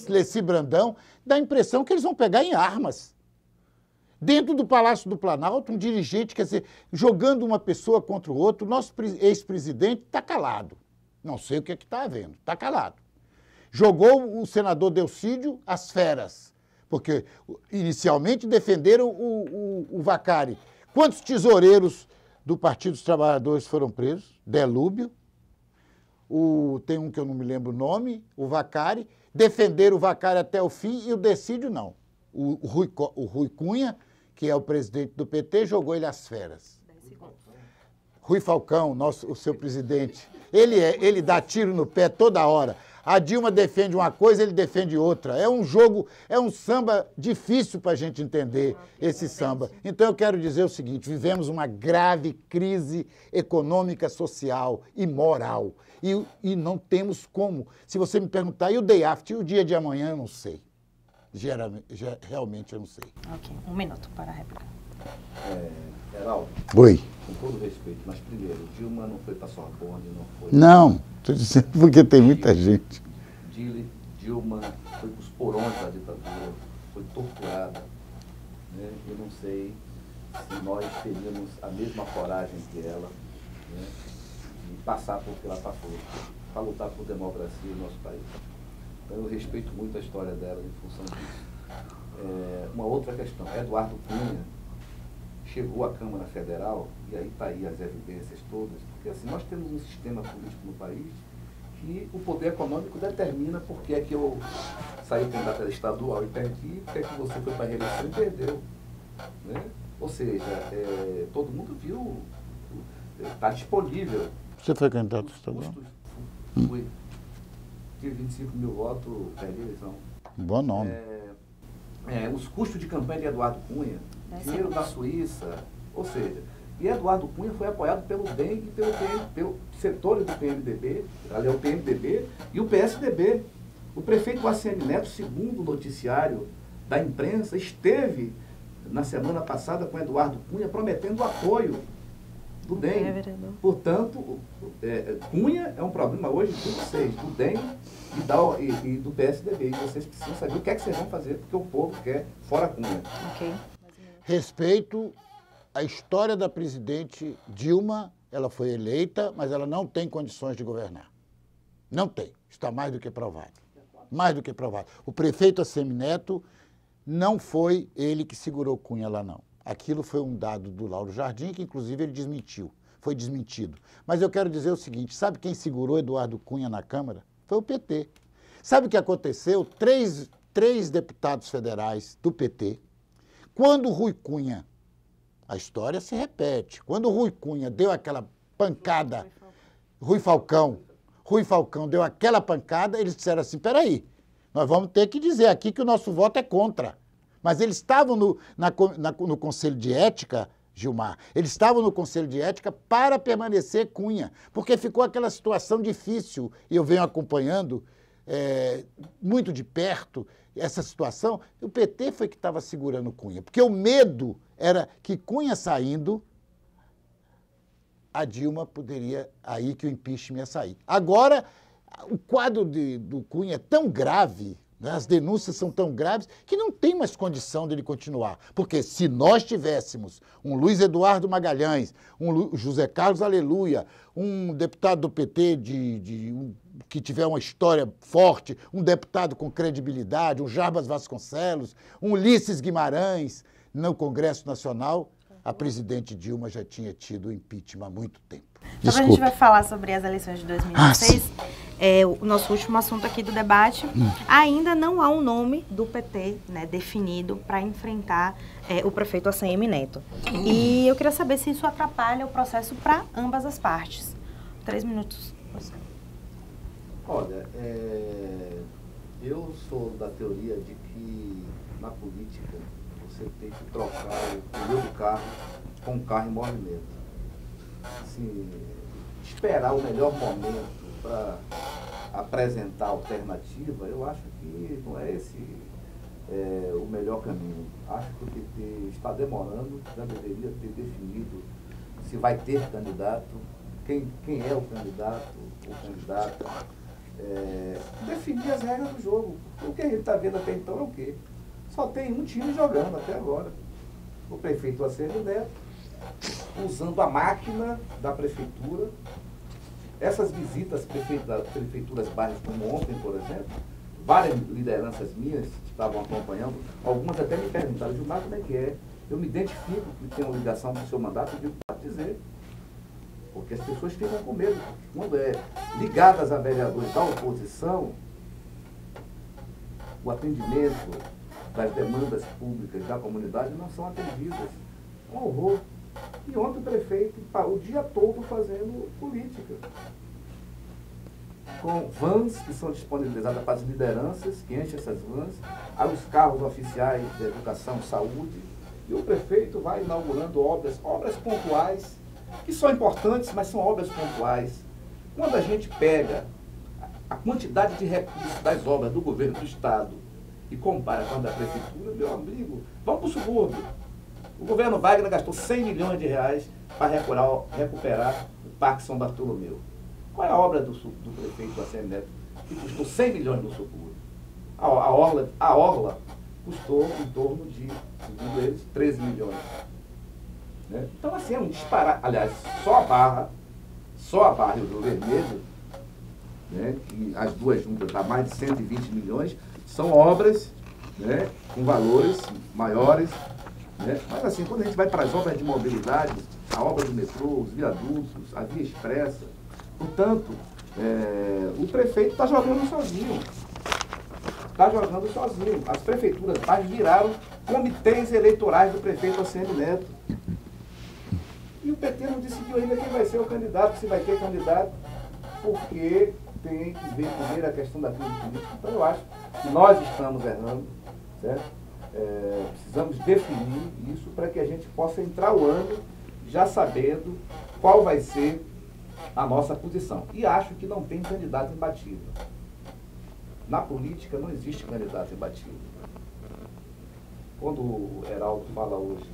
Leci Brandão, dá a impressão que eles vão pegar em armas. Dentro do Palácio do Planalto, um dirigente, quer dizer, jogando uma pessoa contra o outro, o nosso ex-presidente está calado. Não sei o que é que está havendo, está calado. Jogou o senador Delcídio às feras, porque inicialmente defenderam o Vacari. Quantos tesoureiros do Partido dos Trabalhadores foram presos? Delúbio, tem um que eu não me lembro o nome, o Vacari, defenderam o Vacari até o fim e o Delcídio não. O Rui Cunha, que é o presidente do PT, jogou ele às feras. Rui Falcão, o seu presidente, ele dá tiro no pé toda hora. A Dilma defende uma coisa, ele defende outra. É um jogo, é um samba difícil para a gente entender esse samba. Então eu quero dizer o seguinte, vivemos uma grave crise econômica, social e moral. E não temos como. Se você me perguntar, e o day after, e o dia de amanhã, eu não sei. Realmente eu não sei. Ok, 1 minuto para a réplica. Heraldo, Oi. com todo respeito, mas primeiro, Dilma não foi para Sorbonne, não foi... Não, estou dizendo porque tem muita gente. Dilma foi para os porões da ditadura, foi torturada. Né? Eu não sei se nós teríamos a mesma coragem que ela, né, de passar por que ela passou, para lutar por democracia no nosso país. Então eu respeito muito a história dela em função disso. Uma outra questão, Eduardo Cunha chegou à Câmara Federal, e aí está aí as evidências todas, porque assim, nós temos um sistema político no país que o poder econômico determina por que é que eu saí candidato estadual e perdi, por que é que você foi para a reeleição e perdeu. Né? Ou seja, todo mundo viu, está disponível. Você foi candidato estadual? Fui. Tive 25 mil votos, perdi a eleição. Bom nome. Os custos de campanha de Eduardo Cunha, dinheiro da Suíça, ou seja, e Eduardo Cunha foi apoiado pelo DEM e pelo setores do PMDB, ali é o PMDB e o PSDB. O prefeito ACM Neto, segundo o noticiário da imprensa, esteve na semana passada com Eduardo Cunha prometendo apoio do DEM. Portanto, Cunha é um problema hoje de vocês, do DEM e do PSDB. E vocês precisam saber o que é que vocês vão fazer, porque o povo quer fora Cunha. Ok. Respeito a história da presidente Dilma, ela foi eleita, mas ela não tem condições de governar. Não tem. Está mais do que provado. Mais do que provado. O prefeito ACM Neto não foi ele que segurou Cunha lá, não. Aquilo foi um dado do Lauro Jardim, que inclusive ele desmentiu. Foi desmentido. Mas eu quero dizer o seguinte, sabe quem segurou Eduardo Cunha na Câmara? Foi o PT. Sabe o que aconteceu? Três deputados federais do PT, quando o Rui Cunha, a história se repete, quando o Rui Cunha deu aquela pancada, Rui Falcão deu aquela pancada, eles disseram assim, peraí, nós vamos ter que dizer aqui que o nosso voto é contra. Mas eles estavam no Conselho de Ética, Gilmar, eles estavam no Conselho de Ética para permanecer Cunha, porque ficou aquela situação difícil, e eu venho acompanhando muito de perto essa situação, o PT foi que estava segurando Cunha, porque o medo era que Cunha saindo, a Dilma poderia, aí que o impeachment ia sair. Agora, o quadro do Cunha é tão grave, né, as denúncias são tão graves, que não tem mais condição dele continuar. Porque se nós tivéssemos um Luiz Eduardo Magalhães, um José Carlos Aleluia, um deputado do PT que tiver uma história forte, um deputado com credibilidade, um Jarbas Vasconcelos, um Ulisses Guimarães no Congresso Nacional, a presidente Dilma já tinha tido impeachment há muito tempo. Então, a gente vai falar sobre as eleições de 2016, o nosso último assunto aqui do debate. Ainda não há um nome do PT, né, definido para enfrentar o prefeito ACM Neto. E eu queria saber se isso atrapalha o processo para ambas as partes. 3 minutos. Olha, eu sou da teoria de que na política você tem que trocar o pneu do carro com o carro em movimento. Assim, esperar o melhor momento para apresentar alternativa, eu acho que não é esse o melhor caminho. Acho que o PT está demorando, já deveria ter definido se vai ter candidato, quem é o candidato, definir as regras do jogo. O que a gente está vendo até então é o quê? Só tem um time jogando até agora. O prefeito ACM Neto, usando a máquina da prefeitura. Essas visitas prefeituras bairros, como ontem, por exemplo, várias lideranças minhas estavam acompanhando, algumas até me perguntaram, Gilmar, como é que é? Eu me identifico que tem uma ligação com o seu mandato, eu digo, pode dizer. Porque as pessoas ficam com medo. Quando ligadas a vereadores da oposição, o atendimento das demandas públicas da comunidade não são atendidas. É um horror. E ontem o prefeito parou o dia todo fazendo política. Com vans que são disponibilizadas para as lideranças, que enchem essas vans, aí os carros oficiais de educação, saúde, e o prefeito vai inaugurando obras pontuais, que são importantes, mas são obras pontuais. Quando a gente pega a quantidade de recursos das obras do governo do Estado e compara com a da prefeitura, meu amigo, vamos para o subúrbio. O governo Wagner gastou 100 milhões de reais para recuperar o Parque São Bartolomeu. Qual é a obra do prefeito ACM Neto que custou 100 milhões no subúrbio? A Orla custou em torno de, segundo eles, 13 milhões. Né? Então, assim, é um disparate. Aliás, só a Barra e o Rio Vermelho, né, que as duas juntas dá mais de 120 milhões, são obras, né, com valores maiores. Né? Mas assim, quando a gente vai para as obras de mobilidade, a obra do metrô, os viadutos, a via expressa, portanto, o prefeito está jogando sozinho. As prefeituras viraram comitês eleitorais do prefeito ACM Neto. E o PT não decidiu ainda quem vai ser o candidato, se vai ter candidato, porque tem que ver primeiro a questão da crise política. Então eu acho que nós estamos errando, certo? Precisamos definir isso para que a gente possa entrar o ano já sabendo qual vai ser a nossa posição. E acho que não tem candidato imbatível. Na política não existe candidato imbatível. Quando o Heraldo fala hoje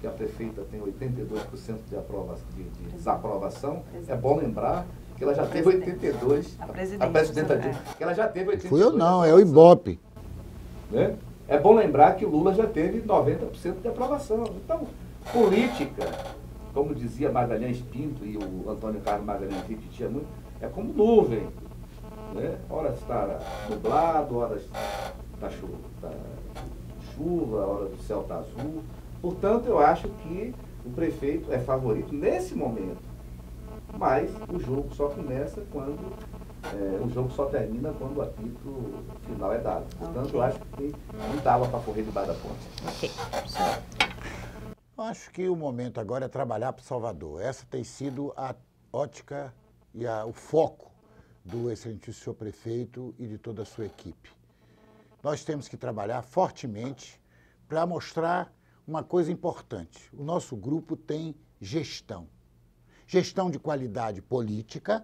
que a prefeita tem 82% de desaprovação, é bom lembrar que ela já teve 82%. A presidenta que ela já teve 82%. Fui eu não, é o Ibope. Né? É bom lembrar que o Lula já teve 90% de aprovação. Então, política, como dizia Magalhães Pinto e o Antônio Carlos Magalhães repetia muito, é como nuvem. Né? Horas está nublado, horas está chuva, horas do céu está azul. Portanto, eu acho que o prefeito é favorito nesse momento. Mas o jogo só começa quando... o jogo só termina quando o apito final é dado. Portanto, eu acho que tem muita água para correr debaixo da ponte. Ok. Eu acho que o momento agora é trabalhar para Salvador. Essa tem sido a ótica e o foco do excelentíssimo senhor prefeito e de toda a sua equipe. Nós temos que trabalhar fortemente para mostrar uma coisa importante. O nosso grupo tem gestão. Gestão de qualidade política.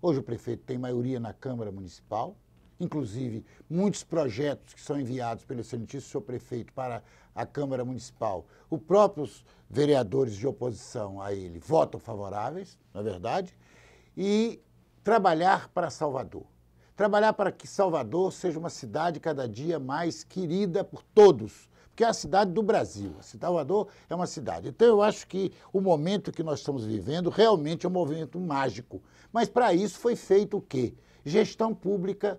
Hoje o prefeito tem maioria na Câmara Municipal, inclusive, muitos projetos que são enviados pelo excelentíssimo senhor prefeito para a Câmara Municipal, os próprios vereadores de oposição a ele votam favoráveis, na verdade, e trabalhar para Salvador. Trabalhar para que Salvador seja uma cidade cada dia mais querida por todos, porque é a cidade do Brasil. Salvador é uma cidade. Então, eu acho que o momento que nós estamos vivendo realmente é um momento mágico. Mas, para isso, foi feito o quê? Gestão pública.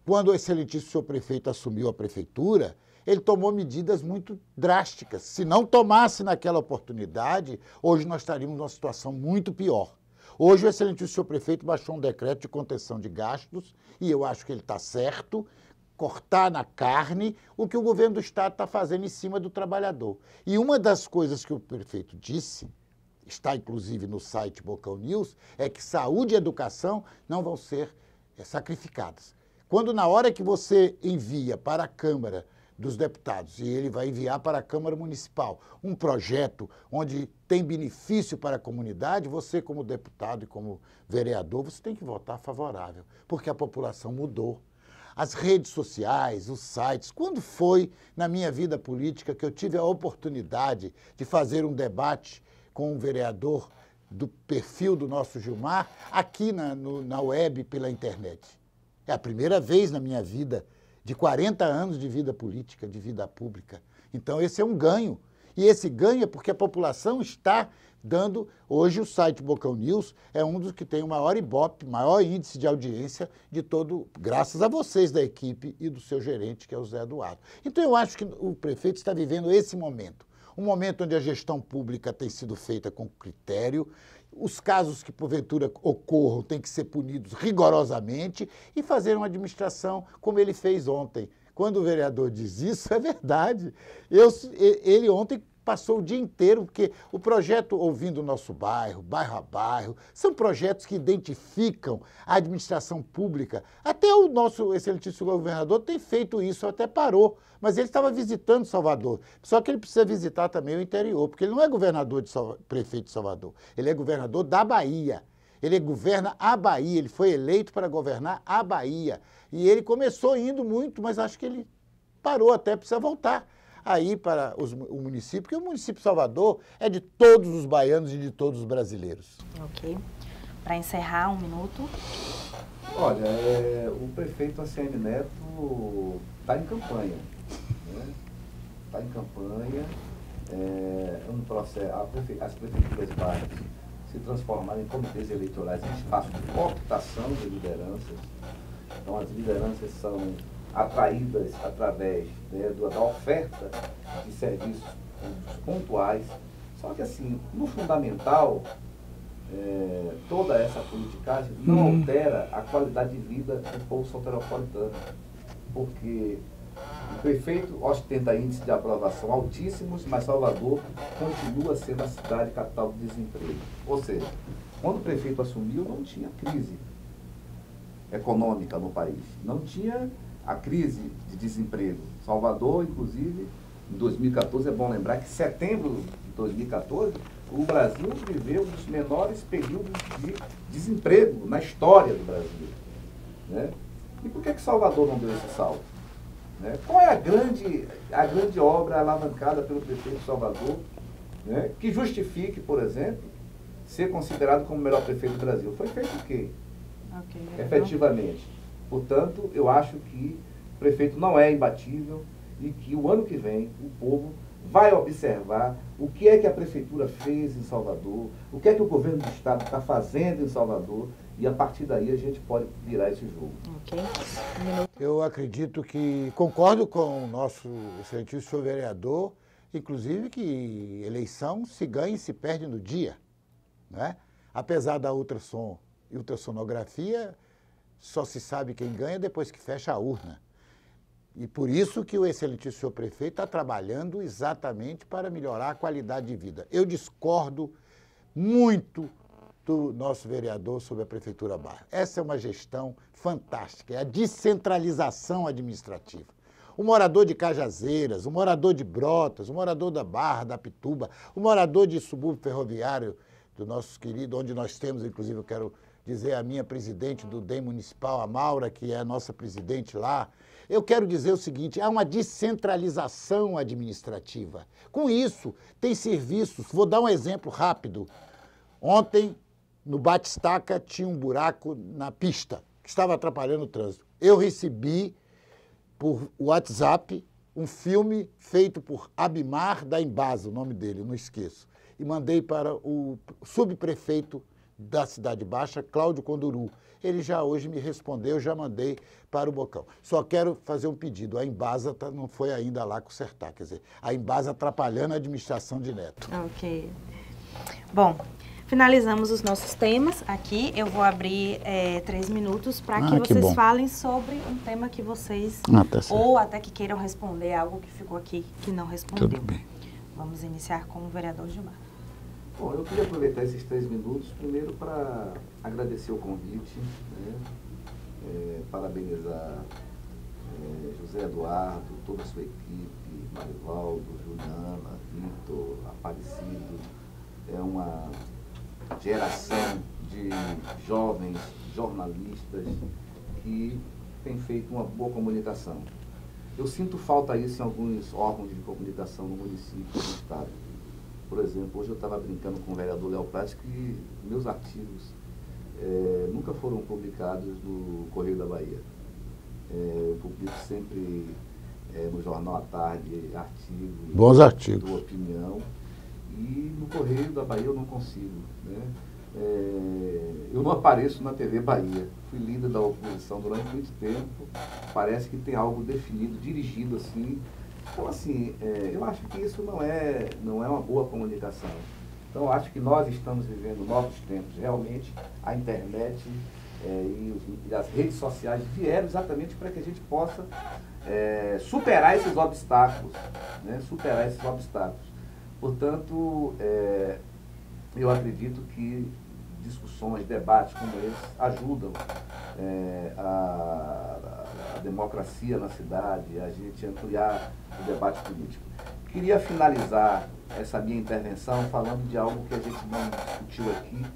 Quando o excelentíssimo senhor prefeito assumiu a prefeitura, ele tomou medidas muito drásticas. Se não tomasse naquela oportunidade, hoje nós estaríamos numa situação muito pior. Hoje, o excelentíssimo senhor prefeito baixou um decreto de contenção de gastos, e eu acho que ele está certo, cortar na carne o que o governo do Estado está fazendo em cima do trabalhador. E uma das coisas que o prefeito disse, está inclusive no site Bocão News, é que saúde e educação não vão ser sacrificadas. Quando na hora que você envia para a Câmara dos Deputados, e ele vai enviar para a Câmara Municipal um projeto onde tem benefício para a comunidade, você como deputado e como vereador, você tem que votar favorável, porque a população mudou. As redes sociais, os sites. Quando foi na minha vida política que eu tive a oportunidade de fazer um debate com um vereador do perfil do nosso Gilmar aqui na web, pela internet? É a primeira vez na minha vida, de 40 anos de vida política, de vida pública. Então, esse é um ganho. E esse ganho é porque a população está dando... Hoje, o site Bocão News é um dos que tem o maior Ibope, maior índice de audiência de todo... Graças a vocês da equipe e do seu gerente, que é o Zé Eduardo. Então, eu acho que o prefeito está vivendo esse momento. Um momento onde a gestão pública tem sido feita com critério, os casos que, porventura, ocorram têm que ser punidos rigorosamente e fazer uma administração como ele fez ontem. Quando o vereador diz isso, é verdade. Ele ontem passou o dia inteiro, porque o projeto Ouvindo o Nosso Bairro, Bairro a Bairro, são projetos que identificam a administração pública. Até o nosso excelentíssimo governador tem feito isso, até parou, mas ele estava visitando Salvador. Só que ele precisa visitar também o interior, porque ele não é governador prefeito de Salvador, ele é governador da Bahia. Ele governa a Bahia, ele foi eleito para governar a Bahia. E ele começou indo muito, mas acho que ele parou até, precisa voltar aí para o município, porque o município de Salvador é de todos os baianos e de todos os brasileiros. Ok. Para encerrar, 1 minuto. Olha, o prefeito ACM Neto está em campanha. Está em campanha. Um processo, as prefeituras básicas se transformaram em comitês eleitorais em espaço de cooptação de lideranças. Então, as lideranças são atraídas através da oferta de serviços pontuais. Só que, assim, no fundamental, toda essa politicagem não altera a qualidade de vida do povo soteropolitano, porque o prefeito ostenta índices de aprovação altíssimos, mas Salvador continua sendo a cidade capital do desemprego. Ou seja, quando o prefeito assumiu, não tinha crise econômica no país, não tinha a crise de desemprego. Salvador, inclusive, em 2014, é bom lembrar que em setembro de 2014, o Brasil viveu um dos menores períodos de desemprego na história do Brasil. Né? E por que Salvador não deu esse salto? Né? Qual é a grande obra alavancada pelo prefeito de Salvador, né, que justifique, por exemplo, ser considerado como o melhor prefeito do Brasil? Foi feito o quê? Efetivamente. Portanto, eu acho que o prefeito não é imbatível e que o ano que vem o povo vai observar o que é que a prefeitura fez em Salvador, o que é que o governo do estado está fazendo em Salvador, e a partir daí a gente pode virar esse jogo. Ok. Eu acredito que, concordo com o nosso excelentíssimo vereador, inclusive que eleição se ganha e se perde no dia. Né? Apesar da ultrassom e ultrassonografia, só se sabe quem ganha depois que fecha a urna. E por isso que o excelentíssimo senhor prefeito está trabalhando exatamente para melhorar a qualidade de vida. Eu discordo muito do nosso vereador sobre a Prefeitura Bairro. Essa é uma gestão fantástica, é a descentralização administrativa. O morador de Cajazeiras, o morador de Brotas, o morador da Barra, da Pituba, o morador de subúrbio ferroviário do nosso querido, onde nós temos, inclusive, eu quero dizer à minha presidente do DEM municipal, a Maura, que é a nossa presidente lá, eu quero dizer o seguinte, há uma descentralização administrativa. Com isso, tem serviços, vou dar um exemplo rápido. Ontem, no Batistaca, tinha um buraco na pista, que estava atrapalhando o trânsito. Eu recebi, por WhatsApp, um filme feito por Abimar da Embasa, o nome dele, eu não esqueço, e mandei para o subprefeito da Cidade Baixa, Cláudio Conduru. Ele já hoje me respondeu, já mandei para o Bocão. Só quero fazer um pedido, a Embasa não foi ainda lá consertar, quer dizer, a Embasa atrapalhando a administração de Neto. Ok. Bom, finalizamos os nossos temas aqui. Eu vou abrir 3 minutos para que vocês falem sobre um tema que vocês, ou até que queiram responder algo que ficou aqui que não respondeu. Tudo bem. Vamos iniciar com o vereador Gilmar. Bom, eu queria aproveitar esses 3 minutos, primeiro para agradecer o convite, né? Parabenizar José Eduardo, toda a sua equipe, Marivaldo, Juliana, Vitor, Aparecido. É uma geração de jovens jornalistas que tem feito uma boa comunicação. Eu sinto falta disso em alguns órgãos de comunicação no município e no estado. Por exemplo, hoje eu estava brincando com o vereador Léo Paz que meus artigos nunca foram publicados no Correio da Bahia. Eu publico sempre no Jornal à Tarde artigos. Bons artigos. De opinião. E no Correio da Bahia eu não consigo, né? Eu não apareço na TV Bahia. Fui líder da oposição durante muito tempo. Parece que tem algo definido, dirigido assim. Então, assim, eu acho que isso não é uma boa comunicação. Então, eu acho que nós estamos vivendo novos tempos. Realmente, a internet e as redes sociais vieram exatamente para que a gente possa superar esses obstáculos, né? Superar esses obstáculos. Portanto, eu acredito que discussões, debates como esse ajudam a democracia na cidade, a gente ampliar o debate político. Queria finalizar essa minha intervenção falando de algo que a gente não discutiu aqui.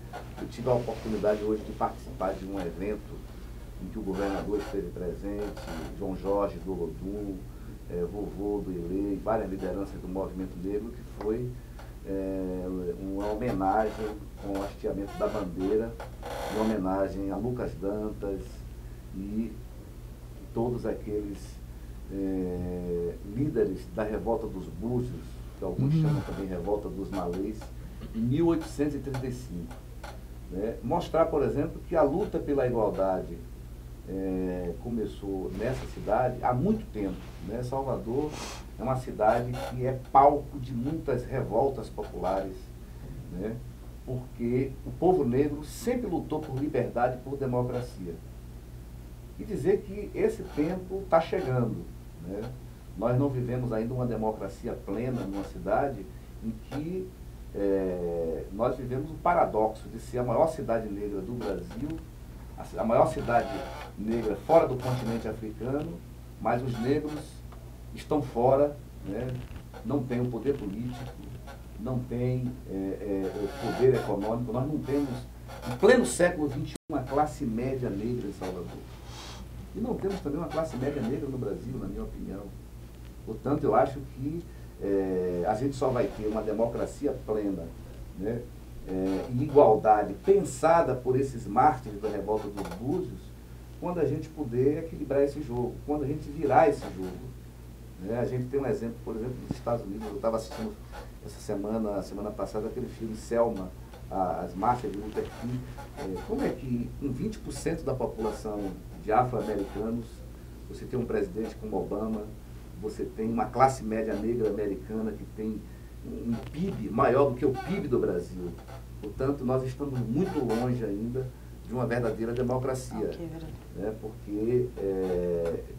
Eu tive a oportunidade hoje de participar de um evento em que o governador esteve presente, João Jorge do Olodum, Vovô do Ilê, várias lideranças do movimento negro, que foi uma homenagem com o hasteamento da bandeira, uma homenagem a Lucas Dantas e todos aqueles líderes da Revolta dos Búzios, que alguns chamam também Revolta dos Malês, em 1835. Né? Mostrar, por exemplo, que a luta pela igualdade começou nessa cidade há muito tempo. Né? Salvador é uma cidade que é palco de muitas revoltas populares, né? Porque o povo negro sempre lutou por liberdade e por democracia. E dizer que esse tempo está chegando. Né? Nós não vivemos ainda uma democracia plena numa cidade em que nós vivemos o paradoxo de ser a maior cidade negra do Brasil, a maior cidade negra fora do continente africano, mas os negros estão fora, né? Não têm o poder político, não têm o poder econômico. Nós não temos, em pleno século XXI, uma classe média negra em Salvador. E não temos também uma classe média negra no Brasil, na minha opinião. Portanto, eu acho que a gente só vai ter uma democracia plena, né? E igualdade pensada por esses mártires da Revolta dos Búzios, quando a gente puder equilibrar esse jogo, quando a gente virar esse jogo. Né? A gente tem um exemplo, por exemplo, dos Estados Unidos. Eu estava assistindo semana passada, aquele filme Selma, as marchas de Luther King. Como é que em 20% da população de afro-americanos, você tem um presidente como Obama, você tem uma classe média negra americana que tem um PIB maior do que o PIB do Brasil. Portanto, nós estamos muito longe ainda de uma verdadeira democracia. Né? Porque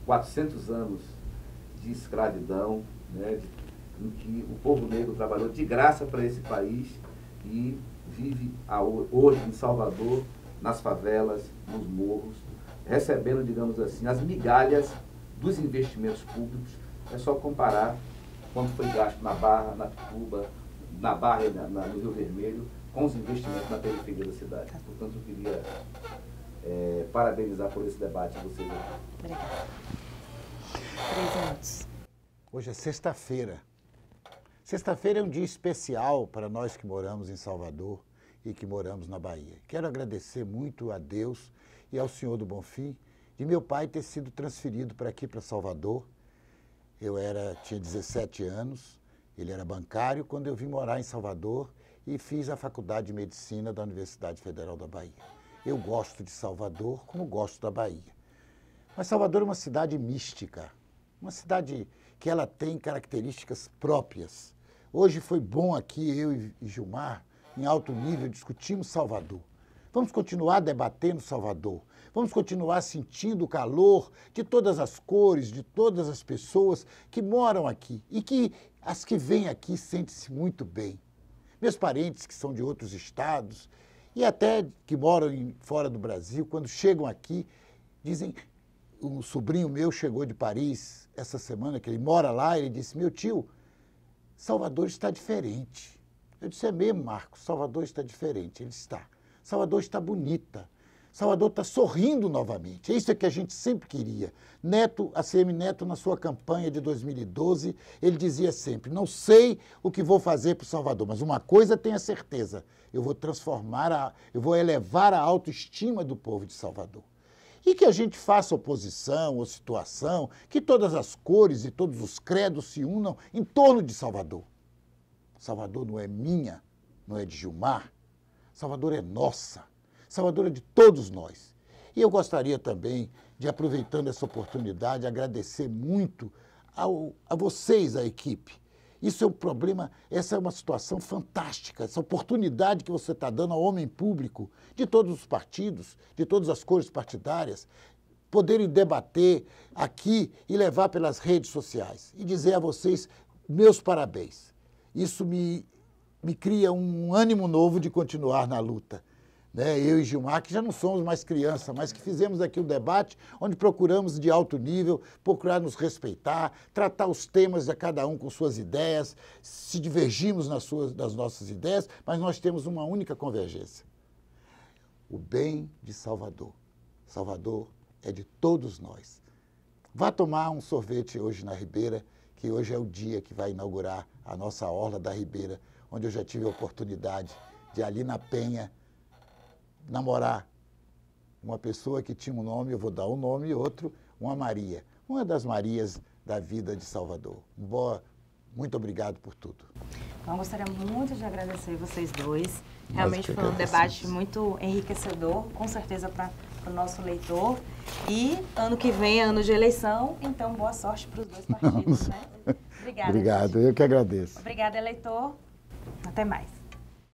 400 anos de escravidão, né? Em que o povo negro trabalhou de graça para esse país e vive hoje em Salvador, nas favelas, nos morros, recebendo, digamos assim, as migalhas dos investimentos públicos. É só comparar quanto foi gasto na Barra, na Pituba, na Barra e no Rio Vermelho, com os investimentos na periferia da cidade. Portanto, eu queria parabenizar por esse debate de vocês aqui. Obrigada. 3 minutos. Hoje é sexta-feira. Sexta-feira é um dia especial para nós que moramos em Salvador e que moramos na Bahia. Quero agradecer muito a Deus e ao Senhor do Bonfim de meu pai ter sido transferido para aqui, para Salvador. Eu tinha 17 anos, ele era bancário quando eu vim morar em Salvador e fiz a Faculdade de Medicina da Universidade Federal da Bahia. Eu gosto de Salvador como gosto da Bahia. Mas Salvador é uma cidade mística, uma cidade que ela tem características próprias. Hoje foi bom aqui, eu e Gilmar, em alto nível, discutimos Salvador. Vamos continuar debatendo Salvador. Vamos continuar sentindo o calor de todas as cores, de todas as pessoas que moram aqui e que as que vêm aqui sentem-se muito bem. Meus parentes que são de outros estados e até que moram fora do Brasil, quando chegam aqui, dizem... Um sobrinho meu chegou de Paris essa semana, que ele mora lá, e ele disse, meu tio, Salvador está diferente. Eu disse, é mesmo, Marcos, Salvador está diferente. Ele está. Salvador está bonita. Salvador está sorrindo novamente. É isso que a gente sempre queria. Neto, ACM Neto, na sua campanha de 2012, ele dizia sempre, não sei o que vou fazer para o Salvador, mas uma coisa tenho a certeza, eu vou elevar a autoestima do povo de Salvador. E que a gente faça oposição ou situação, que todas as cores e todos os credos se unam em torno de Salvador. Salvador não é minha, não é de Gilmar. Salvador é nossa. Salvador é de todos nós. E eu gostaria também de, aproveitando essa oportunidade, agradecer muito a vocês, a equipe. Isso é um problema, essa é uma situação fantástica, essa oportunidade que você está dando ao homem público de todos os partidos, de todas as cores partidárias, poderem debater aqui e levar pelas redes sociais e dizer a vocês meus parabéns. Isso me cria um ânimo novo de continuar na luta. Eu e Gilmar, que já não somos mais criança, mas que fizemos aqui um debate onde procuramos de alto nível, procurar nos respeitar, tratar os temas de cada um com suas ideias, se divergimos das nossas ideias, mas nós temos uma única convergência. O bem de Salvador. Salvador é de todos nós. Vá tomar um sorvete hoje na Ribeira, que hoje é o dia que vai inaugurar a nossa Orla da Ribeira, onde eu já tive a oportunidade de ali na Penha, namorar uma pessoa que tinha um nome, eu vou dar um nome e outro, uma Maria, uma das Marias da vida de Salvador. Muito obrigado por tudo. Então, eu gostaria muito de agradecer vocês dois. Realmente foi um debate muito enriquecedor, com certeza para o nosso leitor. E ano que vem é ano de eleição, então boa sorte para os dois partidos, né? Obrigada. Obrigado, gente. Eu que agradeço. Obrigada, eleitor. Até mais.